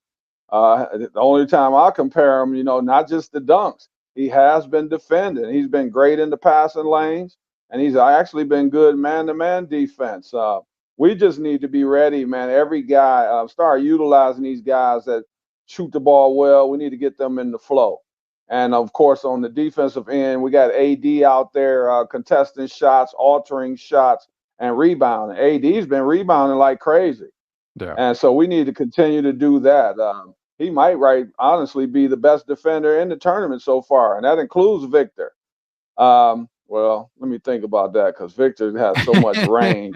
The only time I compare him, not just the dunks, he has been defending. He's been great in the passing lanes, and he's actually been good man-to-man defense. We just need to be ready, man. Every guy, start utilizing these guys that shoot the ball well. We need to get them in the flow. And of course, on the defensive end, we got AD out there contesting shots, altering shots, and rebounding. AD's been rebounding like crazy. Yeah. And so we need to continue to do that. He might, honestly, be the best defender in the tournament so far, and that includes Victor. Well, let me think about that because Victor has so much range.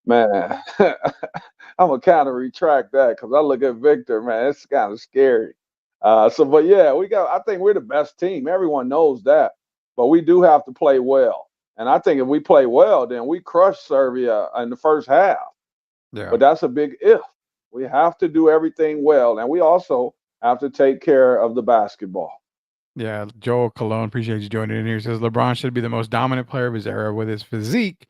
Man, I'm gonna kind of retract that because I look at Victor, man, it's kind of scary. But yeah, I think we're the best team. Everyone knows that, but we do have to play well. And I think if we play well, then we crush Serbia in the first half. Yeah. But that's a big if. We have to do everything well, and we also have to take care of the basketball. Yeah, Joel Cologne, appreciate you joining in here. Says LeBron should be the most dominant player of his era with his physique,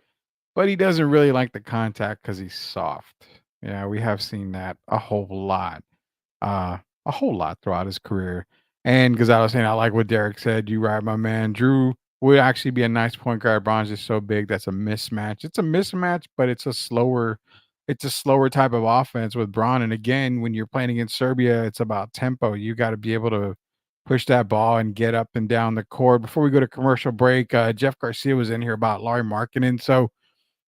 but he doesn't really like the contact because he's soft. Yeah, we have seen that a whole lot throughout his career. And because I was saying, I like what Derek said. You right, my man. Drew would actually be a nice point guard. Bron's is so big that's a mismatch. It's a mismatch, but it's a slower type of offense with Braun. And again, when you're playing against Serbia, it's about tempo. You got to be able to push that ball and get up and down the court. Before we go to commercial break, Jeff Garcia was in here about Larry Markkinen. So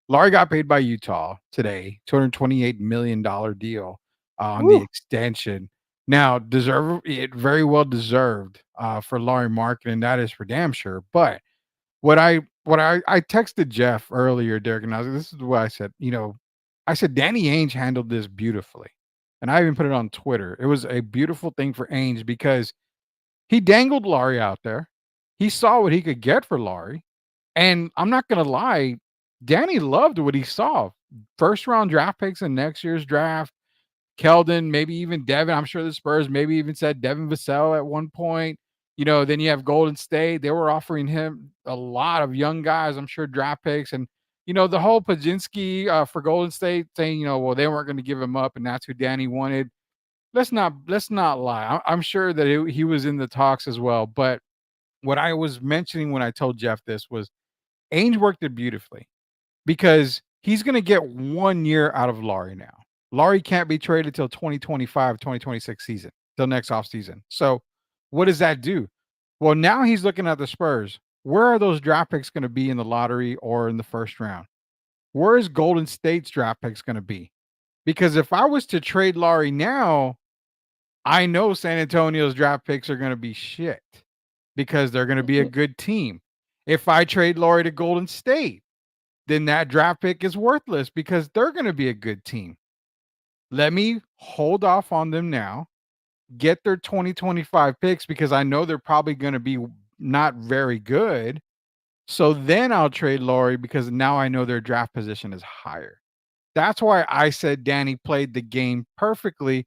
Larry got paid by Utah today, $228 million deal on the extension. Now, very well deserved for Larry Markkinen. That is for damn sure. But I texted Jeff earlier, Derek, and I was like, this is what I said. I said Danny Ainge handled this beautifully, and I even put it on Twitter. It was a beautiful thing for Ainge because he dangled Laurie out there. He saw what he could get for Laurie, and I'm not gonna lie, Danny loved what he saw. First round draft picks in next year's draft. Keldon, maybe even Devin. I'm sure the Spurs maybe even said Devin Vassell at one point. Then you have Golden State. They were offering him a lot of young guys, I'm sure draft picks. And, the whole Pajinski for Golden State saying, well, they weren't going to give him up and that's who Danny wanted. Let's not lie. I'm sure that he was in the talks as well. But what I was mentioning when I told Jeff this was Ainge worked it beautifully because he's going to get 1 year out of Laurie now. Laurie can't be traded till 2025, 2026 season, till next offseason. So what does that do? Well, now he's looking at the Spurs. Where are those draft picks going to be in the lottery or in the first round? Where is Golden State's draft picks going to be? Because if I was to trade Laurie now, I know San Antonio's draft picks are going to be shit because they're going to be a good team. If I trade Laurie to Golden State, then that draft pick is worthless because they're going to be a good team. Let me hold off on them now, get their 2025 picks because I know they're probably going to be not very good. So then I'll trade Laurie because now I know their draft position is higher. That's why I said Danny played the game perfectly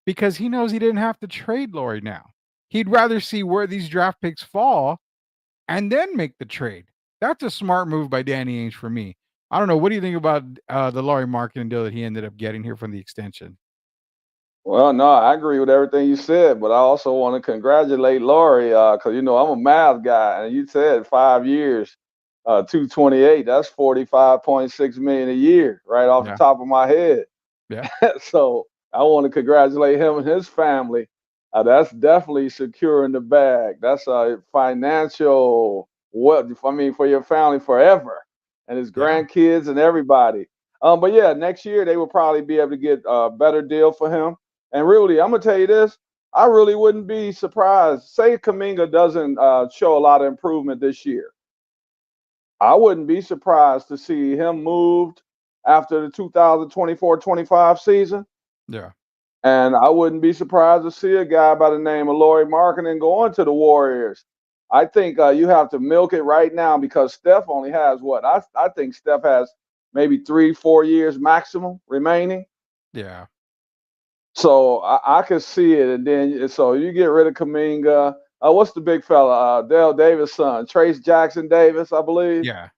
because he knows he didn't have to trade Laurie now. He'd rather see where these draft picks fall and then make the trade. That's a smart move by Danny Ainge for me. I don't know. What do you think about the Laurie Marketing deal that he ended up getting here from the extension? Well, no, I agree with everything you said, but I also want to congratulate Laurie because I'm a math guy, and you said 5 years, 228. That's 45.6 million a year, right off the top of my head. Yeah. So I want to congratulate him and his family. That's definitely securing the bag. That's a financial for your family forever, and his grandkids and everybody. But yeah, next year they will probably be able to get a better deal for him. And really, I'm gonna tell you this: I really wouldn't be surprised. Say Kuminga doesn't show a lot of improvement this year. I wouldn't be surprised to see him moved after the 2024-25 season. Yeah. And I wouldn't be surprised to see a guy by the name of Laurie Marketing going to the Warriors. I think you have to milk it right now because Steph only has what? I think Steph has maybe 3-4 years maximum remaining. Yeah. So I could see it. And then so you get rid of Kuminga. What's the big fella? Dale Davis' son, Trace Jackson Davis, I believe. Yeah.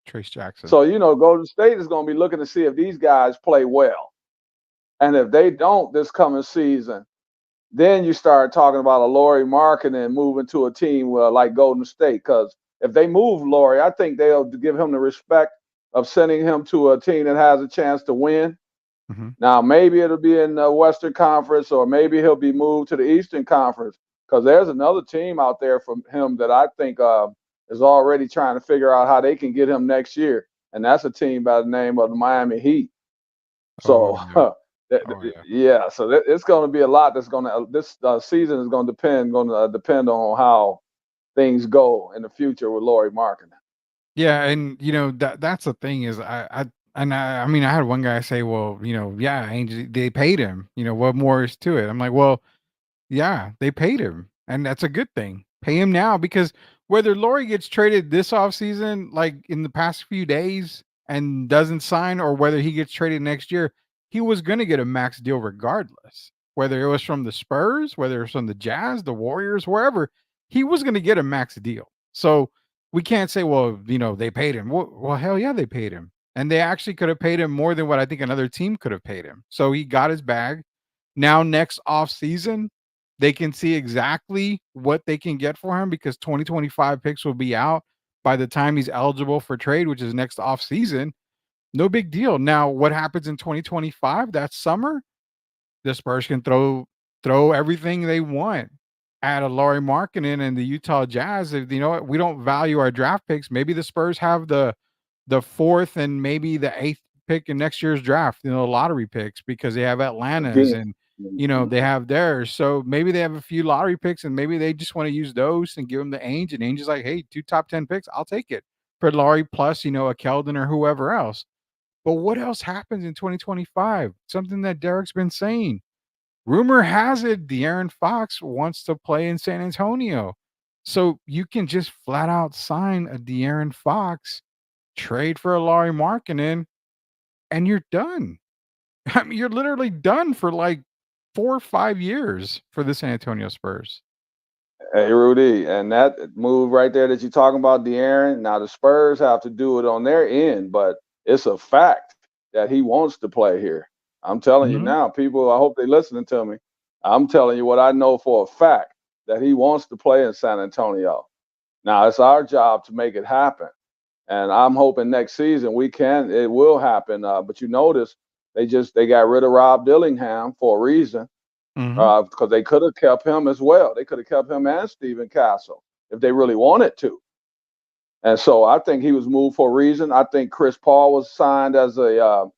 Trace Jackson. So, Golden State is going to be looking to see if these guys play well. And if they don't this coming season, then you start talking about a Laurie Marketing and moving to a team like Golden State. Because if they move Laurie, I think they'll give him the respect of sending him to a team that has a chance to win. Mm-hmm. Now, maybe it'll be in the Western Conference or maybe he'll be moved to the Eastern Conference because there's another team out there for him that I think is already trying to figure out how they can get him next year. And that's a team by the name of the Miami Heat. So, so it's going to be a lot that's going to this season is going to depend on how things go in the future with Laurie Marketing. Yeah, and that's the thing is I mean I had one guy say, well, they paid him. What more is to it? I'm like, well, yeah, they paid him, and that's a good thing. Pay him now because whether Laurie gets traded this offseason, like in the past few days, and doesn't sign, or whether he gets traded next year, he was going to get a max deal regardless. Whether it was from the Spurs, whether it was from the Jazz, the Warriors, wherever, he was going to get a max deal. So we can't say, well, they paid him. Well, hell yeah, they paid him. And they actually could have paid him more than what I think another team could have paid him. So he got his bag. Now, next off season, they can see exactly what they can get for him because 2025 picks will be out by the time he's eligible for trade, which is next off season. No big deal. Now, what happens in 2025, that summer, the Spurs can throw everything they want at a Laurie Marketing and the Utah Jazz. If we don't value our draft picks, maybe the Spurs have the fourth and maybe the eighth pick in next year's draft, lottery picks because they have Atlanta's and they have theirs. So maybe they have a few lottery picks and maybe they just want to use those and give them to Ainge. And Ainge is like, hey, 2 top 10 picks, I'll take it for Laurie plus, a Keldon or whoever else. But what else happens in 2025? Something that Derrick's been saying. Rumor has it De'Aaron Fox wants to play in San Antonio. So you can just flat out sign a De'Aaron Fox, trade for a Lauri Markkanen, and you're done. I mean, you're literally done for like 4 or 5 years for the San Antonio Spurs. Hey, Rudy, and that move right there that you're talking about, De'Aaron, now the Spurs have to do it on their end, but it's a fact that he wants to play here. I'm telling you now, people, I hope they're listening to me. I'm telling you what I know for a fact, that he wants to play in San Antonio. Now, it's our job to make it happen. And I'm hoping next season it will happen. But you notice they got rid of Rob Dillingham for a reason, because they could have kept him as well. They could have kept him and Stephen Castle if they really wanted to. And so I think he was moved for a reason. I think Chris Paul was signed as a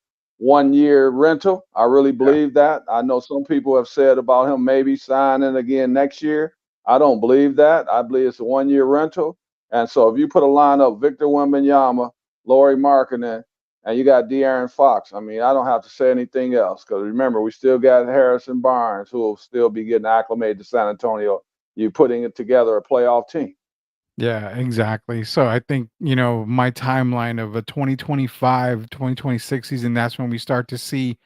1-year rental. I really believe that. I know some people have said about him maybe signing again next year. I don't believe that. I believe it's a 1-year rental. And so if you put a lineup, Victor Wembanyama, Lauri Markkanen, and you got De'Aaron Fox, I mean, I don't have to say anything else, because remember, we still got Harrison Barnes, who will still be getting acclimated to San Antonio. You're putting it together a playoff team. Yeah, exactly. So I think, my timeline of a 2025, 2026 season, that's when we start to see,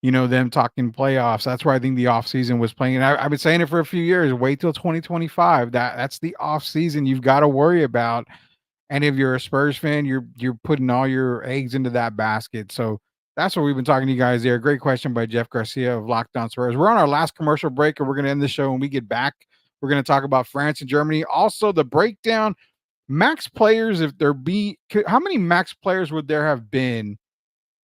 them talking playoffs. That's where I think the offseason was playing. And I've been saying it for a few years. Wait till 2025. That's the offseason you've got to worry about. And if you're a Spurs fan, you're putting all your eggs into that basket. So that's what we've been talking to you guys there. Great question by Jeff Garcia of Locked On Spurs. We're on our last commercial break, and we're going to end the show when we get back. We're going to talk about France and Germany. Also, the breakdown, max players, how many max players would there have been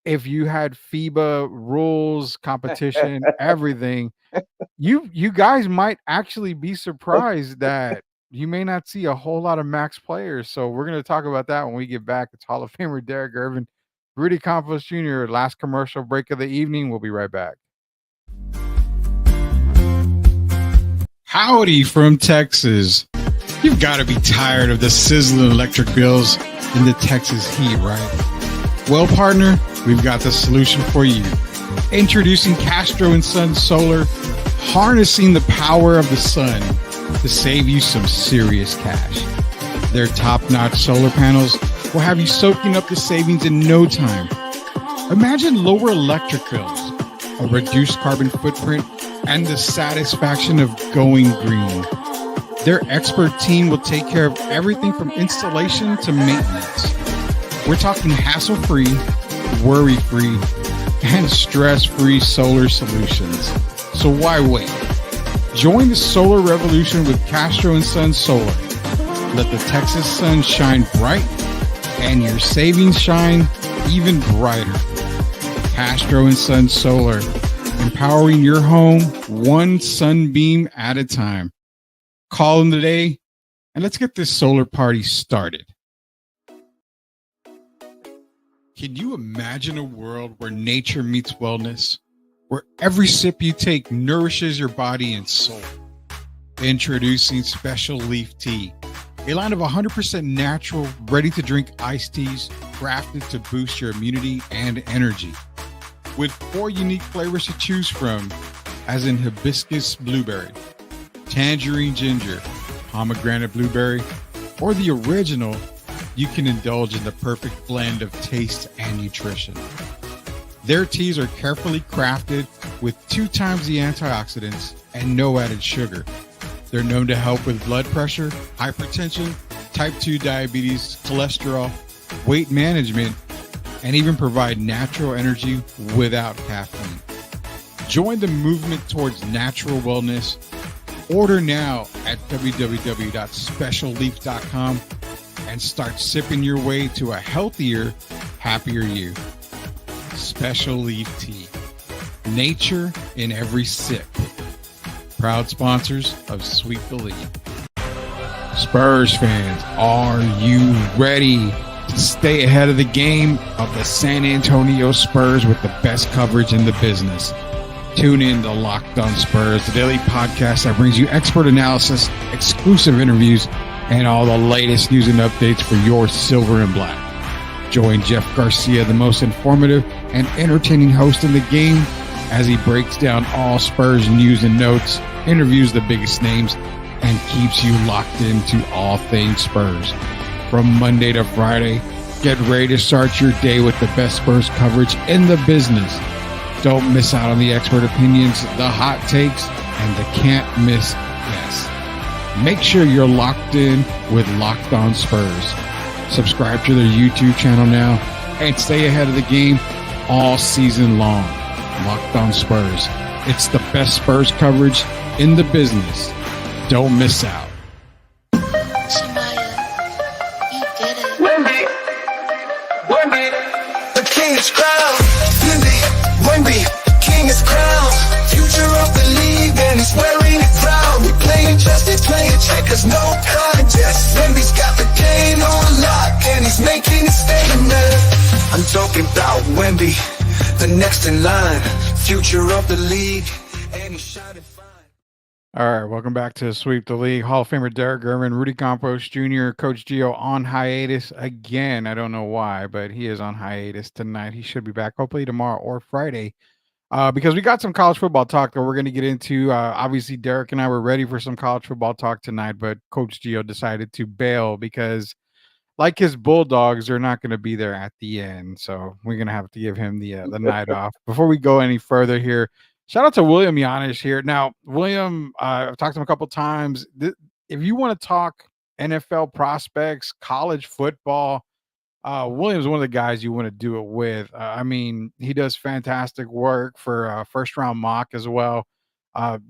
if you had FIBA rules, competition, everything? You guys might actually be surprised that you may not see a whole lot of max players. So we're going to talk about that when we get back. It's Hall of Famer Derrick Gervin, Rudy Campos Jr., last commercial break of the evening. We'll be right back. Howdy from Texas. You've got to be tired of the sizzling electric bills in the Texas heat, right? Well, partner, we've got the solution for you. Introducing Castro & Son Solar, harnessing the power of the sun to save you some serious cash. Their top-notch solar panels will have you soaking up the savings in no time. Imagine lower electric bills, a reduced carbon footprint, and the satisfaction of going green. Their expert team will take care of everything from installation to maintenance. We're talking hassle-free, worry-free, and stress-free solar solutions. So why wait? Join the solar revolution with Castro & Son Solar. Let the Texas sun shine bright and your savings shine even brighter. Castro & Son Solar, empowering your home one sunbeam at a time. Call them today and let's get this solar party started. Can you imagine a world where nature meets wellness, where every sip you take nourishes your body and soul? Introducing Special Leaf Tea, a line of 100% natural, ready-to-drink iced teas crafted to boost your immunity and energy. With 4 unique flavors to choose from, as in hibiscus blueberry, tangerine ginger, pomegranate blueberry, or the original, you can indulge in the perfect blend of taste and nutrition. Their teas are carefully crafted with 2 times the antioxidants and no added sugar. They're known to help with blood pressure, hypertension, type 2 diabetes, cholesterol, weight management, and even provide natural energy without caffeine. Join the movement towards natural wellness. Order now at www.specialleaf.com and start sipping your way to a healthier, happier you. Special Leaf Tea. Nature in every sip. Proud sponsors of Sweep the League. Spurs fans, are you ready to stay ahead of the game of the San Antonio Spurs with the best coverage in the business? Tune in to Locked On Spurs, the daily podcast that brings you expert analysis, exclusive interviews, and all the latest news and updates for your silver and black. Join Jeff Garcia, the most informative and entertaining host in the game, as he breaks down all Spurs news and notes, interviews the biggest names, and keeps you locked into all things Spurs. From Monday to Friday, get ready to start your day with the best Spurs coverage in the business. Don't miss out on the expert opinions, the hot takes, and the can't-miss guests. Make sure you're locked in with Locked On Spurs. Subscribe to their YouTube channel now and stay ahead of the game all season long. Locked On Spurs. It's the best Spurs coverage in the business. Don't miss out. Shemaya, you did it. Wemby, the king is crowned. Wemby, king is crowned. Future of the league, and he's wearing it proud. We playing justice, playing checkers, no contest. Wemby's got the game on lock, and he's making it statement. I'm talking about Wemby, the next in line. Future of the league, and he's shining fine. All right, welcome back to Sweep the League. Hall of Famer Derrick Gervin, Rudy Campos Jr., Coach Gio on hiatus again. I don't know why, but he is on hiatus tonight. He should be back hopefully tomorrow or Friday because we got some college football talk that we're going to get into. Obviously, Derrick and I were ready for some college football talk tonight, but Coach Gio decided to bail because, like his Bulldogs, they're not going to be there at the end. So we're going to have to give him the night off. Before we go any further here, shout out to William Yanish here. Now, William, I've talked to him a couple times. If you want to talk NFL prospects, college football, William's one of the guys you want to do it with. I mean, he does fantastic work for first-round mock as well.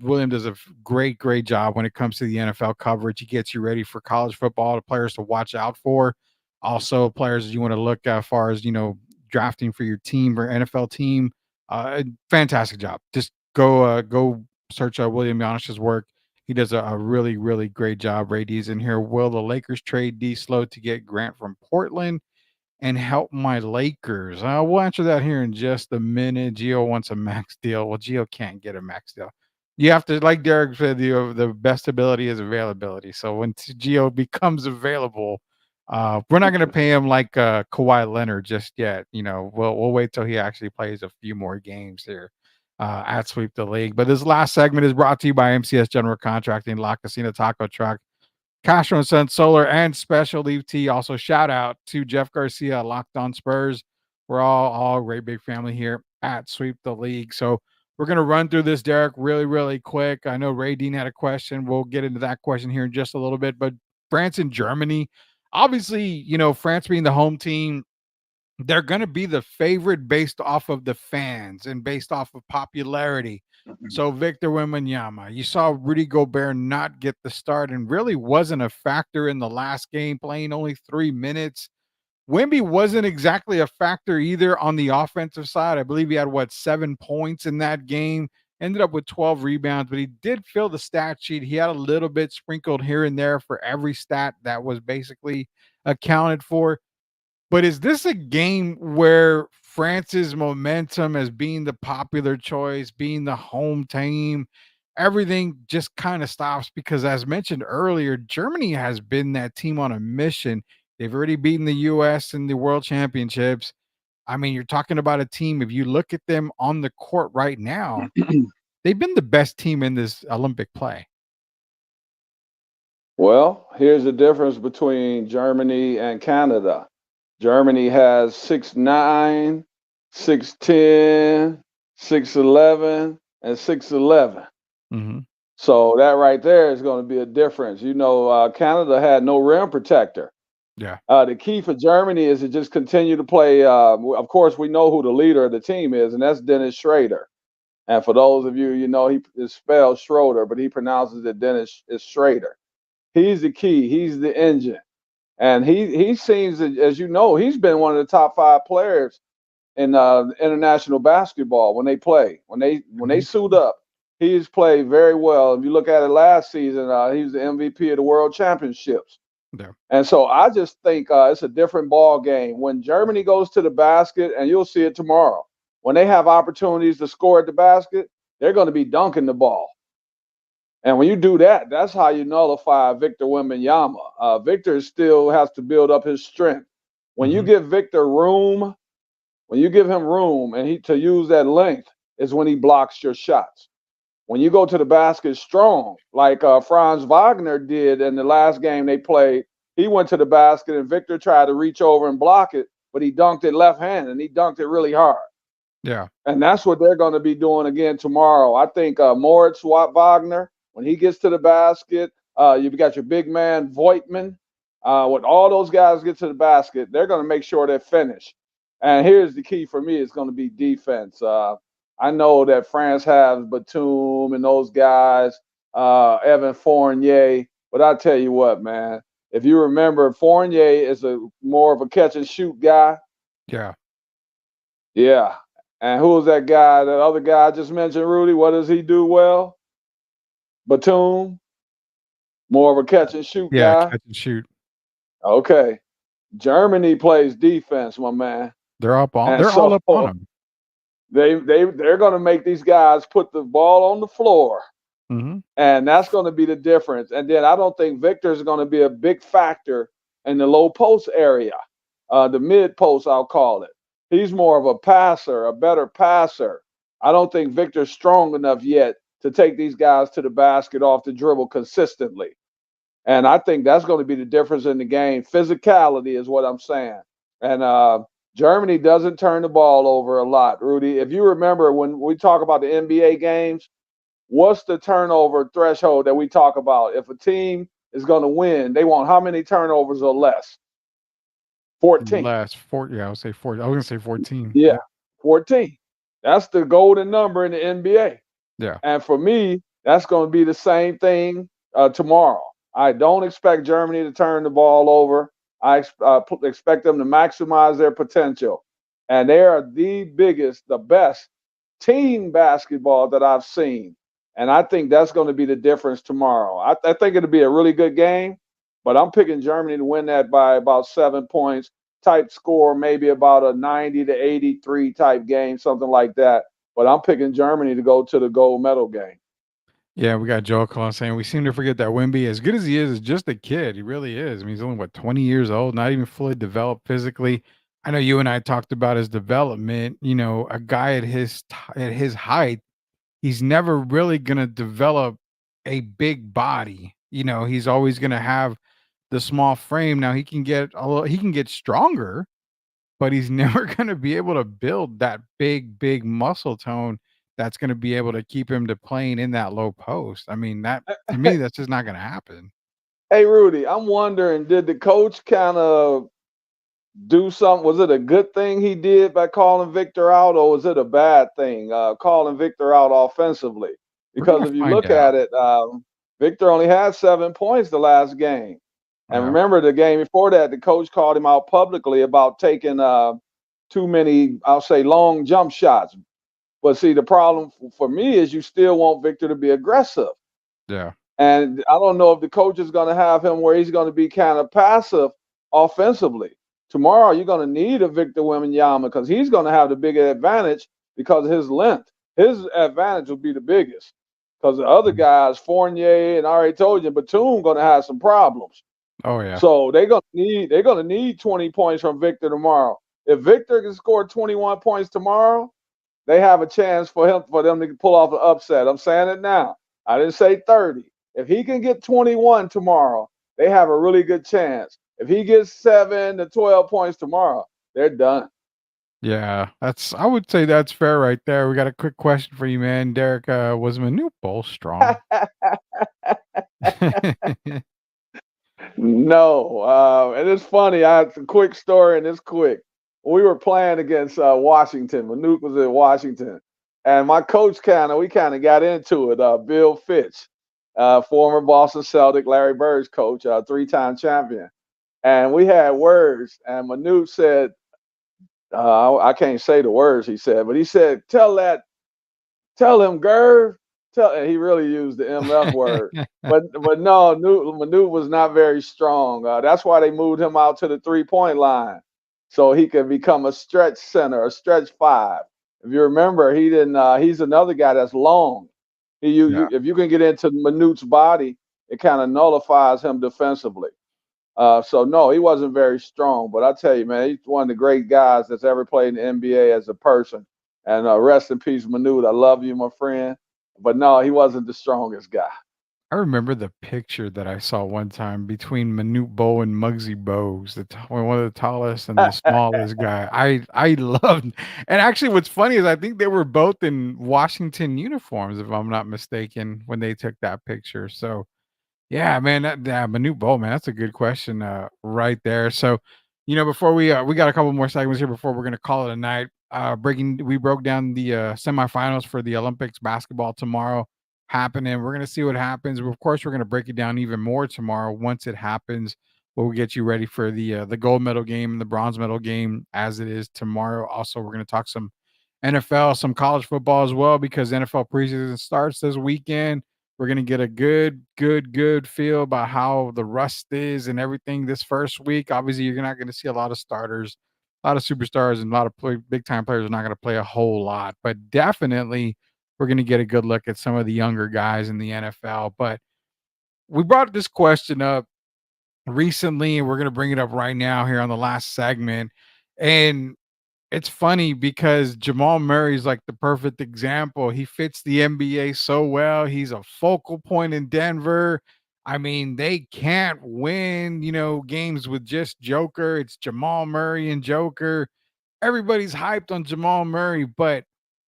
William does a great job when it comes to the NFL coverage. He gets you ready for college football, the players to watch out for. Also, players you want to look at as far as, drafting for your team or NFL team. Fantastic job. Just go search William Yanish's work. He does a really great job. Ray D's in here. Will the Lakers trade D Slow to get Grant from Portland and help my Lakers? We'll answer that here in just a minute. Gio wants a max deal. Well, Gio can't get a max deal. You have to, like Derrick said, the best ability is availability. So when Gio becomes available, we're not going to pay him like Kawhi Leonard just yet. We'll wait till he actually plays a few more games here at Sweep the League. But this last segment is brought to you by MCS General Contracting, La Casina Taco Truck, Castro and Son Solar, and Special Leaf Tea. Also, shout out to Jeff Garcia, Locked On Spurs. We're all a great big family here at Sweep the League. So we're going to run through this, Derrick, really quick. I know Ray Dean had a question. We'll get into that question here in just a little bit. But France and Germany, obviously, France being the home team, they're going to be the favorite based off of the fans and based off of popularity. So Victor Wembanyama, you saw Rudy Gobert not get the start and really wasn't a factor in the last game, playing only 3 minutes. Wemby wasn't exactly a factor either on the offensive side. I believe he had 7 points in that game, ended up with 12 rebounds, but he did fill the stat sheet. He had a little bit sprinkled here and there for every stat that was basically accounted for. But is this a game where France's momentum as being the popular choice, being the home team, everything just kind of stops? Because as mentioned earlier, Germany has been that team on a mission. They've already beaten the U.S. in the World Championships. I mean, you're talking about a team, if you look at them on the court right now, they've been the best team in this Olympic play. Well, here's the difference between Germany and Canada. Germany has 6'9", 6'10", 6'11", and 6'11". Mm-hmm. So that right there is going to be a difference. Canada had no rim protector. Yeah. The key for Germany is to just continue to play. Of course, we know who the leader of the team is, and that's Dennis Schroeder. And for those of you, he is spelled Schroeder, but he pronounces it Dennis Schroeder. He's the key. He's the engine. And he seems, as you know, he's been one of the top 5 players in international basketball when they play. When they suit up, he's played very well. If you look at it last season, he was the MVP of the World Championships. Yeah. And so I just think it's a different ball game. When Germany goes to the basket, and you'll see it tomorrow, when they have opportunities to score at the basket, they're going to be dunking the ball. And when you do that, that's how you nullify Victor Wembanyama. Victor still has to build up his strength. When you give Victor room, when you give him room and to use that length is when he blocks your shots. When you go to the basket strong, like Franz Wagner did in the last game they played, he went to the basket and Victor tried to reach over and block it, but he dunked it left hand and he dunked it really hard. Yeah. And that's what they're going to be doing again tomorrow. I think Moritz Wagner, when he gets to the basket, you've got your big man Voigtman. When all those guys get to the basket, they're going to make sure they're finished. And here's the key for me: it's going to be defense. I know that France has Batum and those guys, Evan Fournier, but I tell you what, man, if you remember, Fournier is more of a catch and shoot guy. Yeah. Yeah. And who was that guy, the other guy I just mentioned, Rudy? What does he do well? Batum, more of a catch and shoot guy. Catch and shoot. Okay. Germany plays defense, my man. They're all up on them. They're going to make these guys put the ball on the floor. And that's going to be the difference. And then I don't think Victor's going to be a big factor in the low post area, the mid post, I'll call it. He's more of a passer, a better passer. I don't think Victor's strong enough yet to take these guys to the basket off the dribble consistently. And I think that's going to be the difference in the game. Physicality is what I'm saying. And Germany doesn't turn the ball over a lot, Rudy. If you remember when we talk about the NBA games, what's the turnover threshold that we talk about? If a team is going to win, they want how many turnovers or less? 14. I would say 14. I was going to say 14. Yeah, 14. That's the golden number in the NBA. Yeah. And for me, that's going to be the same thing tomorrow. I don't expect Germany to turn the ball over. I expect them to maximize their potential. And they are the biggest, the best team basketball that I've seen. And I think that's going to be the difference tomorrow. I think it'll be a really good game, but I'm picking Germany to win that by about 7 points type score, maybe about a 90 to 83 type game, something like that. But I'm picking Germany to go to the gold medal game. Yeah, we got Joe Colon saying we seem to forget that Wemby, as good as he is just a kid. He really is. I mean, he's only 20 years old, not even fully developed physically. I know you and I talked about his development. You know, a guy at his height, he's never really gonna develop a big body. You know, he's always gonna have the small frame. Now he can get stronger, but he's never gonna be able to build that big muscle tone that's going to be able to keep him to playing in that low post. I mean, that to me, that's just not going to happen. Hey, Rudy, I'm wondering, did the coach kind of do something? Was it a good thing he did by calling Victor out, or was it a bad thing calling Victor out offensively? Because if you look at it, Victor only had 7 points the last game. And remember the game before that, the coach called him out publicly about taking too many, I'll say, long jump shots. But see, the problem for me is you still want Victor to be aggressive. Yeah. And I don't know if the coach is going to have him where he's going to be kind of passive offensively. Tomorrow, you're going to need a Victor Wembanyama because he's going to have the bigger advantage because of his length. His advantage will be the biggest because the other guys, Fournier, and I already told you, Batum, going to have some problems. Oh, yeah. So they're going to need 20 points from Victor tomorrow. If Victor can score 21 points tomorrow, they have a chance for them to pull off an upset. I'm saying it now. I didn't say 30. If he can get 21 tomorrow, they have a really good chance. If he gets 7 to 12 points tomorrow, they're done. Yeah, I would say that's fair right there. We got a quick question for you, man. Derrick, was Manute Bol strong? No. And it's funny. I have a quick story, and it's quick. We were playing against Washington. Manute was in Washington. And my coach we kind of got into it. Bill Fitch, former Boston Celtic, Larry Bird's coach, 3-time champion. And we had words. And Manute said, I can't say the words he said, but he said, tell him, Gerv. And he really used the MF word. But no, Manute was not very strong. That's why they moved him out to the 3-point line, so he can become a stretch center, a stretch 5. If you remember, he didn't. He's another guy that's long. Yeah. If you can get into Manute's body, it kind of nullifies him defensively. So no, he wasn't very strong. But I tell you, man, he's one of the great guys that's ever played in the NBA as a person. And rest in peace, Manute. I love you, my friend. But no, he wasn't the strongest guy. I remember the picture that I saw one time between Manute Bol and Muggsy Bogues, one of the tallest and the smallest guy. I loved, and actually, what's funny is I think they were both in Washington uniforms, if I'm not mistaken, when they took that picture. So yeah, man, Manute Bol, man, that's a good question, right there. So, before we got a couple more segments here before we're gonna call it a night. We broke down the semifinals for the Olympics basketball tomorrow happening. We're gonna see what happens. Of course, we're gonna break it down even more tomorrow once it happens. We'll get you ready for the gold medal game and the bronze medal game as it is tomorrow. Also, we're gonna talk some NFL, some college football as well because NFL preseason starts this weekend. We're gonna get a good feel about how the rust is and everything this first week. Obviously, you're not gonna see a lot of starters, a lot of superstars, and a lot of big time players are not gonna play a whole lot, but definitely we're gonna get a good look at some of the younger guys in the NFL. But we brought this question up recently, and we're gonna bring it up right now here on the last segment. And it's funny because Jamal Murray's like the perfect example. He fits the NBA so well. He's a focal point in Denver. I mean, they can't win, games with just Joker. It's Jamal Murray and Joker. Everybody's hyped on Jamal Murray, but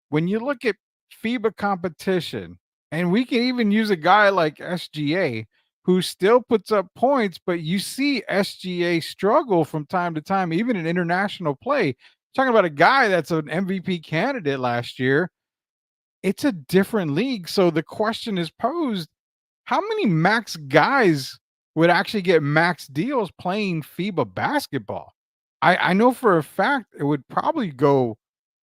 when you look at FIBA competition, and we can even use a guy like SGA who still puts up points, but you see SGA struggle from time to time, even in international play. Talking about a guy that's an MVP candidate last year. It's a different league. So the question is posed, how many max guys would actually get max deals playing FIBA basketball? I know for a fact it would probably go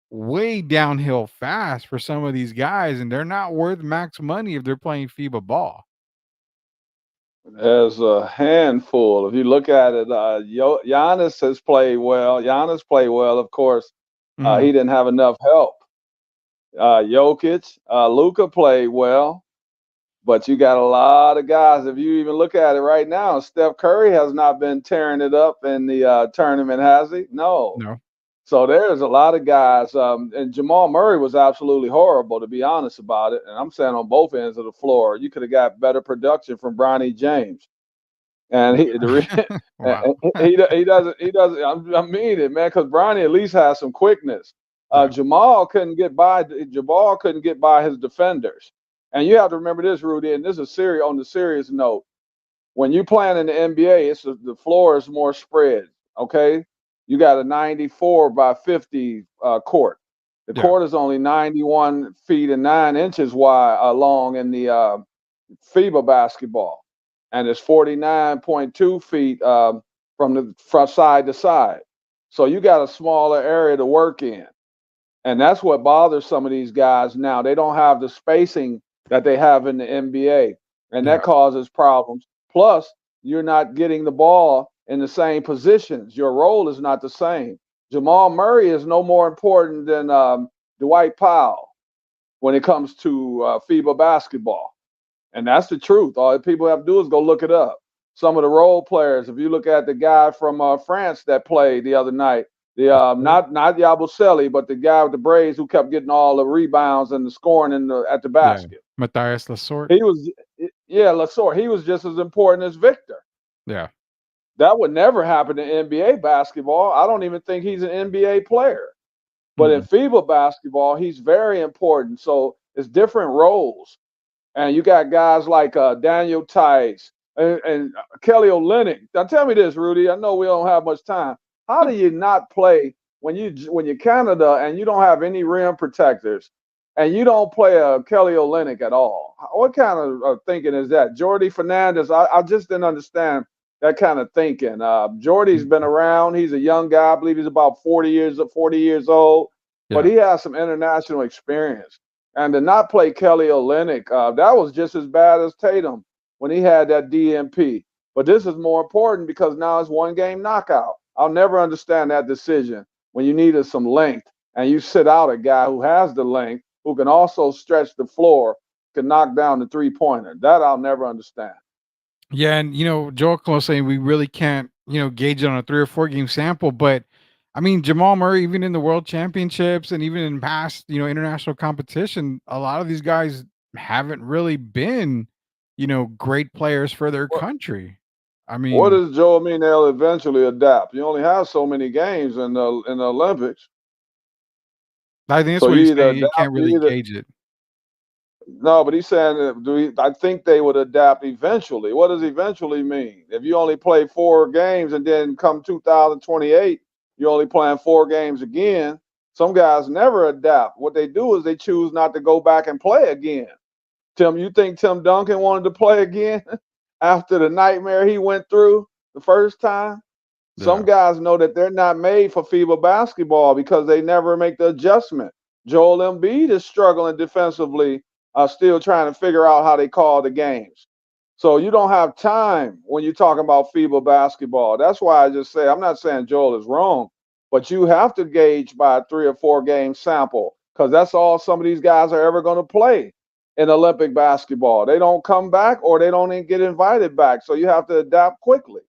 way downhill fast for some of these guys, and they're not worth max money if they're playing FIBA ball. There's a handful. If you look at it, Giannis has played well. Giannis played well, of course. He Mhm. didn't have enough help. Jokic, Luca played well, but you got a lot of guys. If you even look at it right now, Steph Curry has not been tearing it up in the tournament, has he? No. No. So there's a lot of guys, and Jamal Murray was absolutely horrible, to be honest about it. And I'm saying on both ends of the floor, you could have got better production from Bronny James. And Wow. he doesn't. I mean it, man, because Bronny at least has some quickness. Yeah. Jamal couldn't get by. Jamal couldn't get by his defenders. And you have to remember this, Rudy. And this is serious. On the serious note, when you playing in the NBA, the floor is more spread. Okay, you got a 94 by 50 court. The Yeah. court is only 91 feet and 9 inches wide long in the FIBA basketball, and it's 49.2 feet from side to side. So you got a smaller area to work in. And that's what bothers some of these guys now. They don't have the spacing that they have in the NBA, and Yeah. that causes problems. Plus, you're not getting the ball in the same positions. Your role is not the same. Jamal Murray is no more important than Dwight Powell when it comes to FIBA basketball. And that's the truth. All people have to do is go look it up. Some of the role players, if you look at the guy from France that played the other night, the not Yabusele, but the guy with the braids who kept getting all the rebounds and the scoring at the Yeah. basket. Matthias Lasort. He was, yeah, Lasort. He was just as important as Victor. Yeah. That would never happen in NBA basketball. I don't even think he's an NBA player. But in FIBA basketball, he's very important. So it's different roles. And you got guys like Daniel Tice and Kelly Olynyk. Now tell me this, Rudy. I know we don't have much time. How do you not play when you're Canada and you don't have any rim protectors, and you don't play a Kelly Olynyk at all? What kind of thinking is that? Jordy Fernandez. I just didn't understand that kind of thinking. Jordy's been around. He's a young guy. I believe he's about 40 years old, but Yeah. he has some international experience. And to not play Kelly Olynyk, that was just as bad as Tatum when he had that DMP. But this is more important because now it's one game knockout. I'll never understand that decision when you needed some length and you sit out a guy who has the length, who can also stretch the floor, can knock down the 3-pointer. That I'll never understand. Yeah, and Joel was saying we really can't, gauge it on a 3 or 4 game sample. But I mean, Jamal Murray, even in the World Championships and even in past, international competition, a lot of these guys haven't really been, great players for their What, country. I what mean, does Joe mean they'll eventually adapt? You only have so many games in the Olympics, I think that's so what you he's either saying. You adapt, can't really you either gauge it. no, but he's saying that I think they would adapt eventually. What does eventually mean? If you only play 4 games and then come 2028, you're only playing 4 games again. Some guys never adapt. What they do is they choose not to go back and play again. Tim, you think Tim Duncan wanted to play again after the nightmare he went through the first time? Some Yeah. guys know that they're not made for FIBA basketball because they never make the adjustment. Joel Embiid is struggling defensively, still trying to figure out how they call the games. So you don't have time when you're talking about FIBA basketball. That's why I just say I'm not saying Joel is wrong, but you have to gauge by a 3 or 4 game sample because that's all some of these guys are ever going to play in Olympic basketball. They don't come back or they don't even get invited back. So you have to adapt quickly.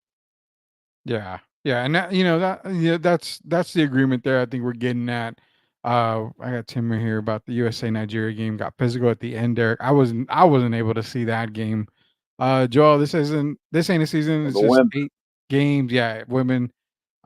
Yeah. Yeah, and that's the agreement there. I think we're getting at. I got Timmer here about the USA Nigeria game. Got physical at the end, Derek. I wasn't able to see that game. Joel, this ain't a season. It's The just women. 8 games. Yeah, women.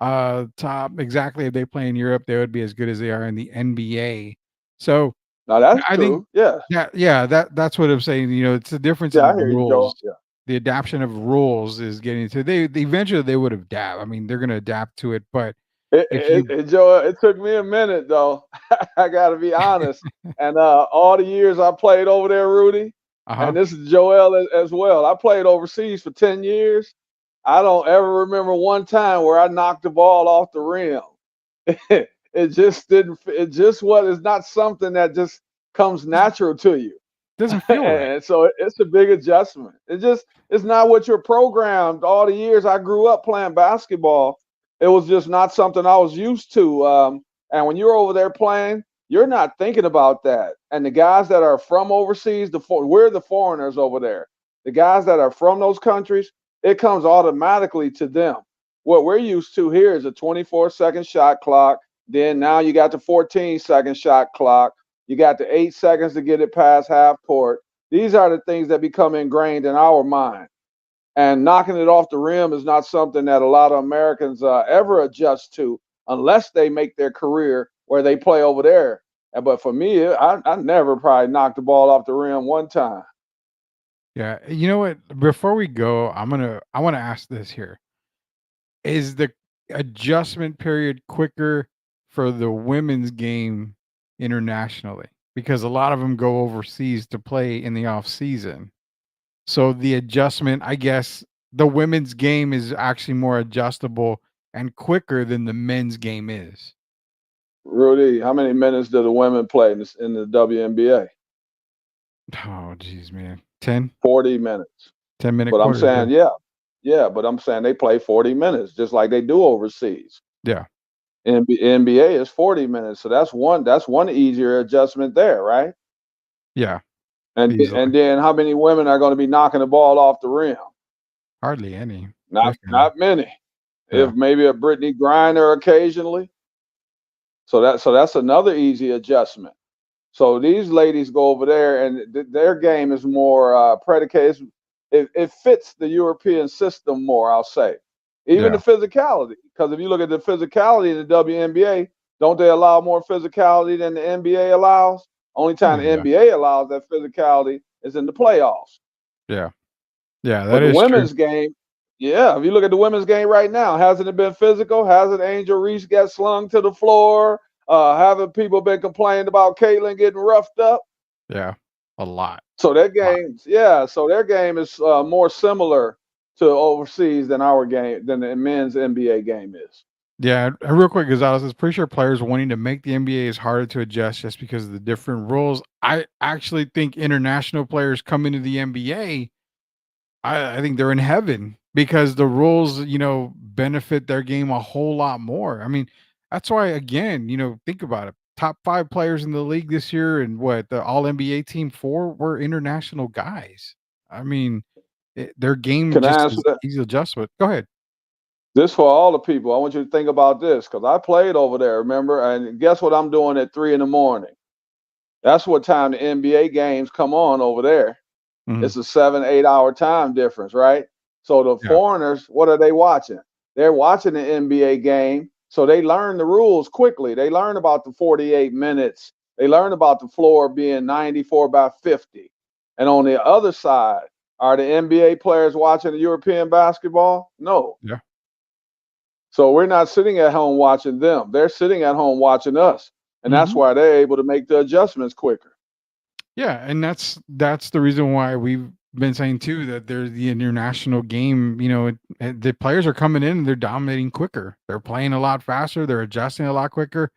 Top exactly. If they play in Europe, they would be as good as they are in the NBA. So Now that's I think true. Yes. that's what I'm saying. It's the difference Yeah, in I hear you, rules. Joel. Yeah. The adaptation of rules is getting to eventually they would adapt. I mean, they're going to adapt to it, but if you Joel, it took me a minute though. I got to be honest. And all the years I played over there, Rudy, uh-huh. and this is Joel as well. I played overseas for 10 years. I don't ever remember one time where I knocked the ball off the rim. It just didn't. It just what is not something that just comes natural to you. Doesn't feel right. And so it's a big adjustment. It's not what you're programmed. All the years I grew up playing basketball, it was just not something I was used to. And when you're over there playing, you're not thinking about that. And the guys that are from overseas, we're the foreigners over there. The guys that are from those countries, it comes automatically to them. What we're used to here is a 24-second shot clock. Then now you got the 14-second shot clock. You got the 8 seconds to get it past half court. These are the things that become ingrained in our mind. And knocking it off the rim is not something that a lot of Americans ever adjust to unless they make their career where they play over there. But for me, I never probably knocked the ball off the rim one time. Yeah. You know what? Before we go, I want to ask this here. Is the adjustment period quicker for the women's game internationally? Because a lot of them go overseas to play in the off season. So the adjustment, I guess, the women's game is actually more adjustable and quicker than the men's game is. Rudy, how many minutes do the women play in the WNBA? Oh, geez, man. 10, 40 minutes. 10 minute But I'm quarters. saying, yeah, but I'm saying they play 40 minutes just like they do overseas. Yeah. NBA is 40 minutes, so that's one easier adjustment there, right? Yeah. And Easily. then how many women are going to be knocking the ball off the rim? Hardly any. Not Definitely. not many. Yeah. If maybe a Brittany Griner occasionally. So that's another easy adjustment. So these ladies go over there, and their game is more predicated. It fits the European system more, I'll say. Even the Yeah. physicality, because if you look at the physicality in the WNBA, don't they allow more physicality than the NBA allows? Only time the Yeah. NBA allows that physicality is in the playoffs. Yeah. Yeah. But That the is true. women's game, yeah, if you look at the women's game right now, hasn't it been physical? Hasn't Angel Reese got slung to the floor? Haven't people been complaining about Caitlyn getting roughed up? Yeah. A lot. So their Lot. games, yeah, so their game is more similar to overseas than our game, than the men's NBA game is. Yeah, and real quick, Gonzalez is pretty sure players wanting to make the NBA is harder to adjust just because of the different rules. I actually think international players come into the NBA. I think they're in heaven because the rules, benefit their game a whole lot more. I mean, that's why again, think about it. top 5 players in the league this year and what the all NBA team 4 were international guys. I mean, their game Can I just answer is that? easy adjustment. Go ahead. This for all the people. I want you to think about this because I played over there, remember? And guess what I'm doing at 3 in the morning? That's what time the NBA games come on over there. Mhm. It's a 7, 8 hour time difference, right? So the Yeah. foreigners, what are they watching? They're watching the NBA game. So they learn the rules quickly. They learn about the 48 minutes. They learn about the floor being 94 by 50. And on the other side, are the NBA players watching the European basketball? No. Yeah. So we're not sitting at home watching them. They're sitting at home watching us. And that's Mhm. why they're able to make the adjustments quicker. Yeah, and that's the reason why we've been saying too that there's the international game, the players are coming in and they're dominating quicker. They're playing a lot faster, they're adjusting a lot quicker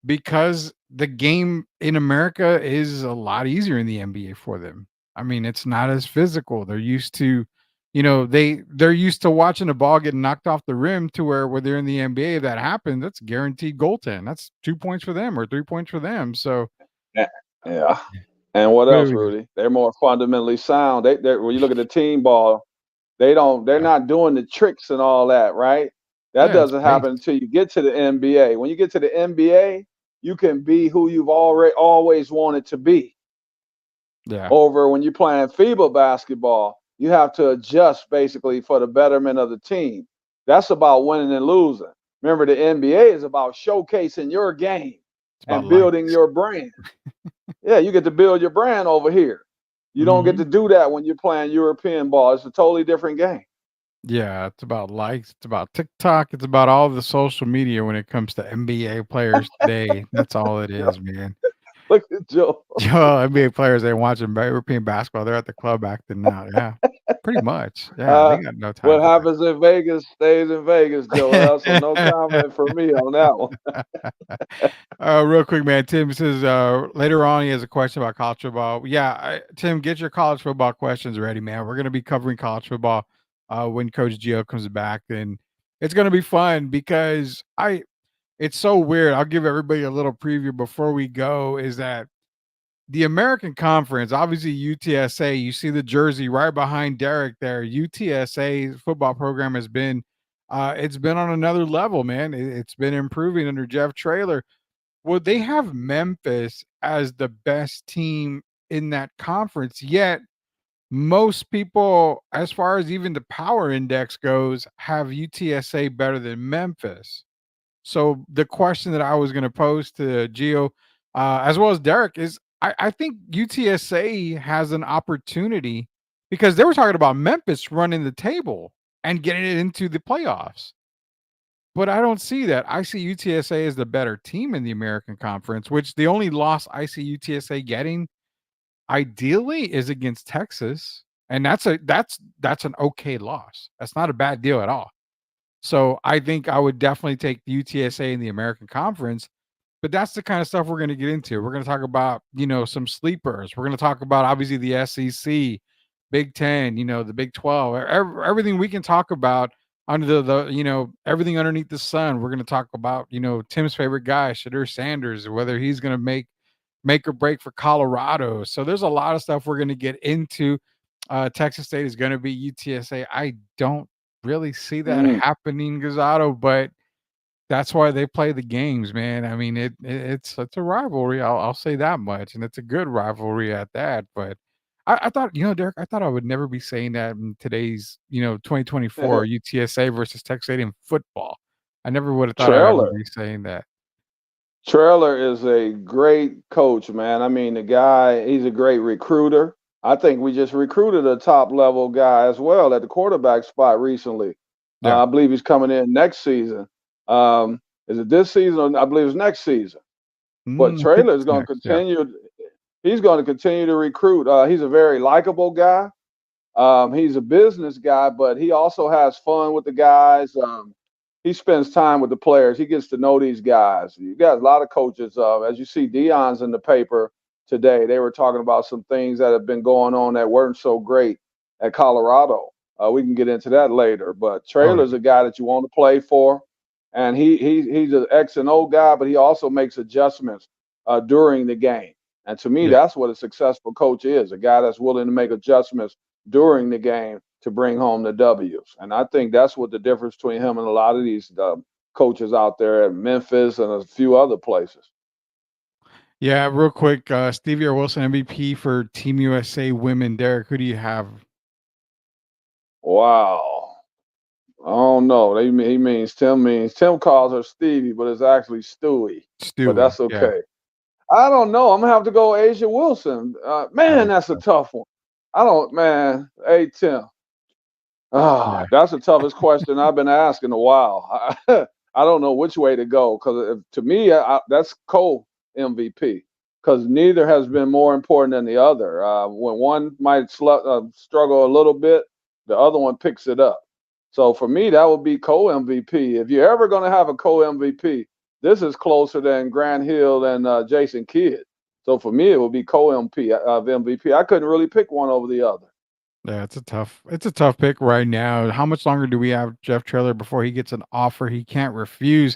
because the game in America is a lot easier in the NBA for them. I mean, it's not as physical. They're used to, they're used to watching a ball get knocked off the rim to where they're in the NBA, if that happens, that's guaranteed goaltend. That's 2 points for them or 3 points for them. So, Yeah. Yeah. And what what do else, we got? Rudy? They're more fundamentally sound. When you look at the team ball, they're Yeah. not doing the tricks and all that, right? That Yeah, it's doesn't pace. happen until you get to the NBA. When you get to the NBA, you can be who you've already always wanted to be. Yeah. Over when you're playing FIBA basketball, you have to adjust basically for the betterment of the team. That's about winning and losing. Remember, the NBA is about showcasing your game It's about and building likes. your brand. Yeah, you get to build your brand over here. You don't get to Mhm. do that when you're playing European ball. It's a totally different game. Yeah, it's about likes, it's about TikTok, it's about all the social media when it comes to NBA players today. That's all it is, man. Look at Joe. Yo, NBA players ain't watching European basketball, they're at the club acting out. Yeah, pretty much. Yeah, they Uh, got no time what for happens in Vegas stays in Vegas, Joel. So no that. comment from me on that one. Real quick, man. Tim says later on he has a question about college football. Yeah, Tim, get your college football questions ready, man. We're gonna be covering college football when Coach Gio comes back, and it's gonna be fun because it's so weird. I'll give everybody a little preview before we go. Is that the American Conference? Obviously, UTSA. You see the jersey right behind Derrick there. UTSA football program has been. It's been on another level, man. It's been improving under Jeff Traylor. Well, they have Memphis as the best team in that conference, yet most people, as far as even the power index goes, have UTSA better than Memphis. So the question that I was going to pose to Gio, as well as Derek, is I think UTSA has an opportunity because they were talking about Memphis running the table and getting it into the playoffs. But I don't see that. I see UTSA as the better team in the American Conference, which the only loss I see UTSA getting ideally is against Texas. And that's an okay loss. That's not a bad deal at all. So I think I would definitely take the UTSA in the American Conference. But that's the kind of stuff we're going to get into. We're going to talk about, some sleepers. We're going to talk about obviously the SEC, Big 10, the Big 12, everything we can talk about under everything underneath the sun. We're going to talk about, Tim's favorite guy, Shadur Sanders, whether he's going to make or break for Colorado. So there's a lot of stuff we're going to get into. Texas State is going to be UTSA. I don't really see that Mm, happening, Gazzato, but that's why they play the games, man. I mean, it's a rivalry. I'll say that much, and it's a good rivalry at that. But I thought, Derek, I thought I would never be saying that in today's, 2024 UTSA versus Texas State in football. I never would have thought I'd ever Trailer. be saying that. Trailer is a great coach, man. I mean, the guy, he's a great recruiter. I think we just recruited a top level guy as well at the quarterback spot recently. Yeah. I believe he's coming in next season. Is it this season? Or I believe it's next season. But I think Trailer is it's going to next. Yeah. continue. He's going to continue to recruit. He's a very likable guy. He's a business guy, but he also has fun with the guys. He spends time with the players. He gets to know these guys. You got a lot of coaches. As you see, Dion's in the paper today. They were talking about some things that have been going on that weren't so great at Colorado. We can get into that later. But Oh, yeah. Traylor's a guy that you want to play for, and he's an X and O guy, but he also makes adjustments during the game. And to me, Yeah. that's what a successful coach is, a guy that's willing to make adjustments during the game to bring home the W's. And I think that's what the difference between him and a lot of these coaches out there at Memphis and a few other places. Yeah, real quick, Stevie R. Wilson MVP for Team USA Women. Derek, who do you have? Wow. I don't know. Tim calls her Stevie, but it's actually Stewie. But Stewie. that's Yeah. okay. I don't know. I'm gonna have to go Asia Wilson. Man, that's a tough one. Man. Hey, Tim. Yeah. That's the toughest question I've been asked in a while. I don't know which way to go because to me, that's co-MVP because neither has been more important than the other. When one might struggle a little bit, the other one picks it up. So for me, that would be co-MVP. If you're ever going to have a co-MVP, this is closer than Grant Hill and Jason Kidd. So for me, it would be co-MVP of MVP. I couldn't really pick one over the other. Yeah, it's a tough pick right now. How much longer do we have Jeff Traylor before he gets an offer he can't refuse?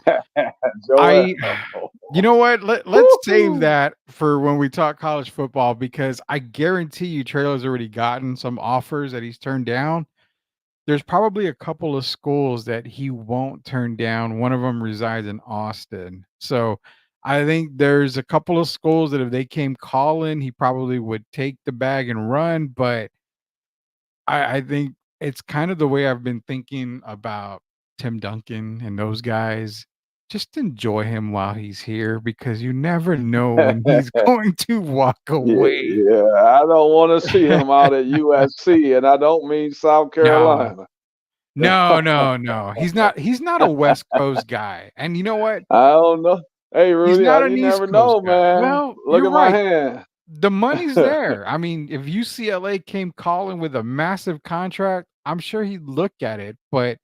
Joel. You know what? Let's save that for when we talk college football because I guarantee you Traylor's already gotten some offers that he's turned down. There's probably a couple of schools that he won't turn down. One of them resides in Austin. So I think there's a couple of schools that if they came calling, he probably would take the bag and run. But I think it's kind of the way I've been thinking about Tim Duncan and those guys. Just enjoy him while he's here because you never know when he's going to walk away. Yeah, I don't want to see him out at USC, and I don't mean South No, Carolina. no. He's not a West Coast guy. And you know what? I don't know. Hey, He's Rudy, not you an East never Coast know, guy. man. Well, Look you're at my right. hand. The money's there. I mean, if UCLA came calling with a massive contract, I'm sure he'd look at it. But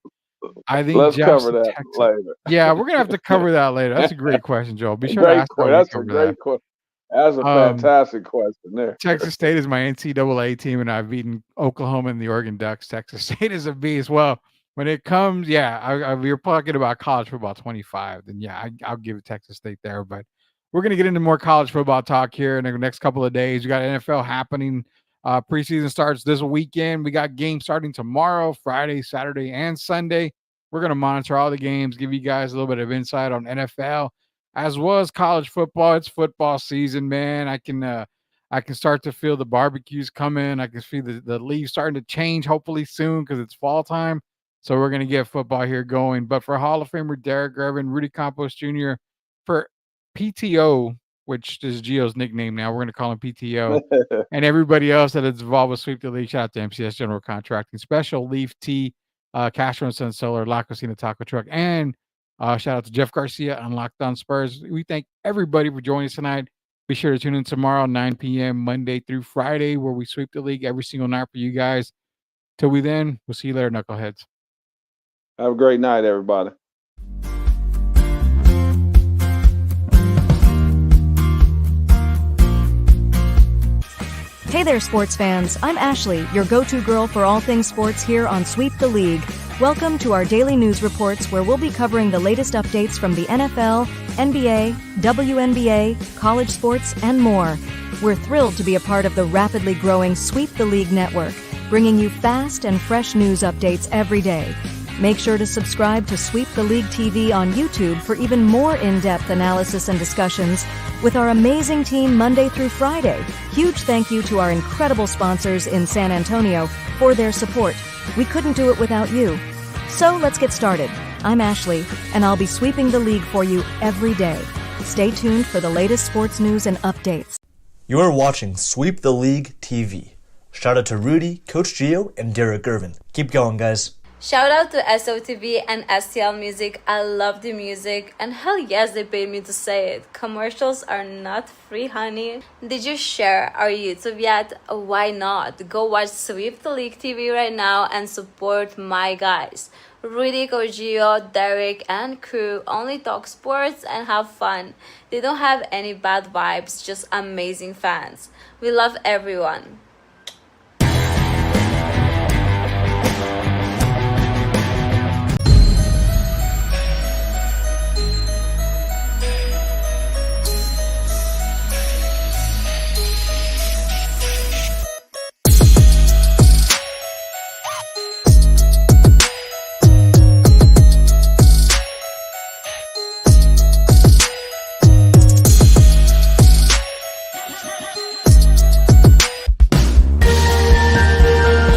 I think Let's Jeff's cover in that Texas. later. Yeah, we're gonna have to cover that later. That's a great question, Joel. Be sure to ask that when we That's a cover great that. question. That's a fantastic question there. Texas State is my NCAA team, and I've beaten Oklahoma and the Oregon Ducks. Texas State is a beast. Well, when it comes, you're talking about college football 25, then I'll give it Texas State there. But we're going to get into more college football talk here in the next couple of days. We got NFL happening. Preseason starts this weekend. We got games starting tomorrow, Friday, Saturday, and Sunday. We're going to monitor all the games, give you guys a little bit of insight on NFL as well as college football. It's football season, man. I can start to feel the barbecues coming. I can see the leaves starting to change hopefully soon because it's fall time. So we're going to get football here going. But for Hall of Famer Derrick Gervin, Rudy Campos Jr., for PTO, which is Gio's nickname now, we're going to call him PTO, and everybody else that is involved with Sweep the League, shout out to MCS General Contracting, Special Leaf Tea, Castro and Son Solar, La Cocina Taco Truck, and shout out to Jeff Garcia on Locked On Spurs. We thank everybody for joining us tonight. Be sure to tune in tomorrow, 9 p.m., Monday through Friday, where we sweep the league every single night for you guys. Till we'll see you later, knuckleheads. Have a great night, everybody. Hey there, sports fans. I'm Ashley, your go-to girl for all things sports here on Sweep the League. Welcome to our daily news reports where we'll be covering the latest updates from the NFL, NBA, WNBA, college sports, and more. We're thrilled to be a part of the rapidly growing Sweep the League network, bringing you fast and fresh news updates every day. Make sure to subscribe to Sweep the League TV on YouTube for even more in-depth analysis and discussions with our amazing team Monday through Friday. Huge thank you to our incredible sponsors in San Antonio for their support. We couldn't do it without you. So let's get started. I'm Ashley, and I'll be sweeping the league for you every day. Stay tuned for the latest sports news and updates. You're watching Sweep the League TV. Shout out to Rudy, Coach Gio, and Derrick Gervin. Keep going, guys. Shout out to SOTV and STL Music. I love the music, and hell yes, they paid me to say it. Commercials are not free, honey. Did you share our YouTube yet? Why not? Go watch Sweep the League TV right now and support my guys. Rudy, Kojio, Derek, and crew only talk sports and have fun. They don't have any bad vibes, just amazing fans. We love everyone.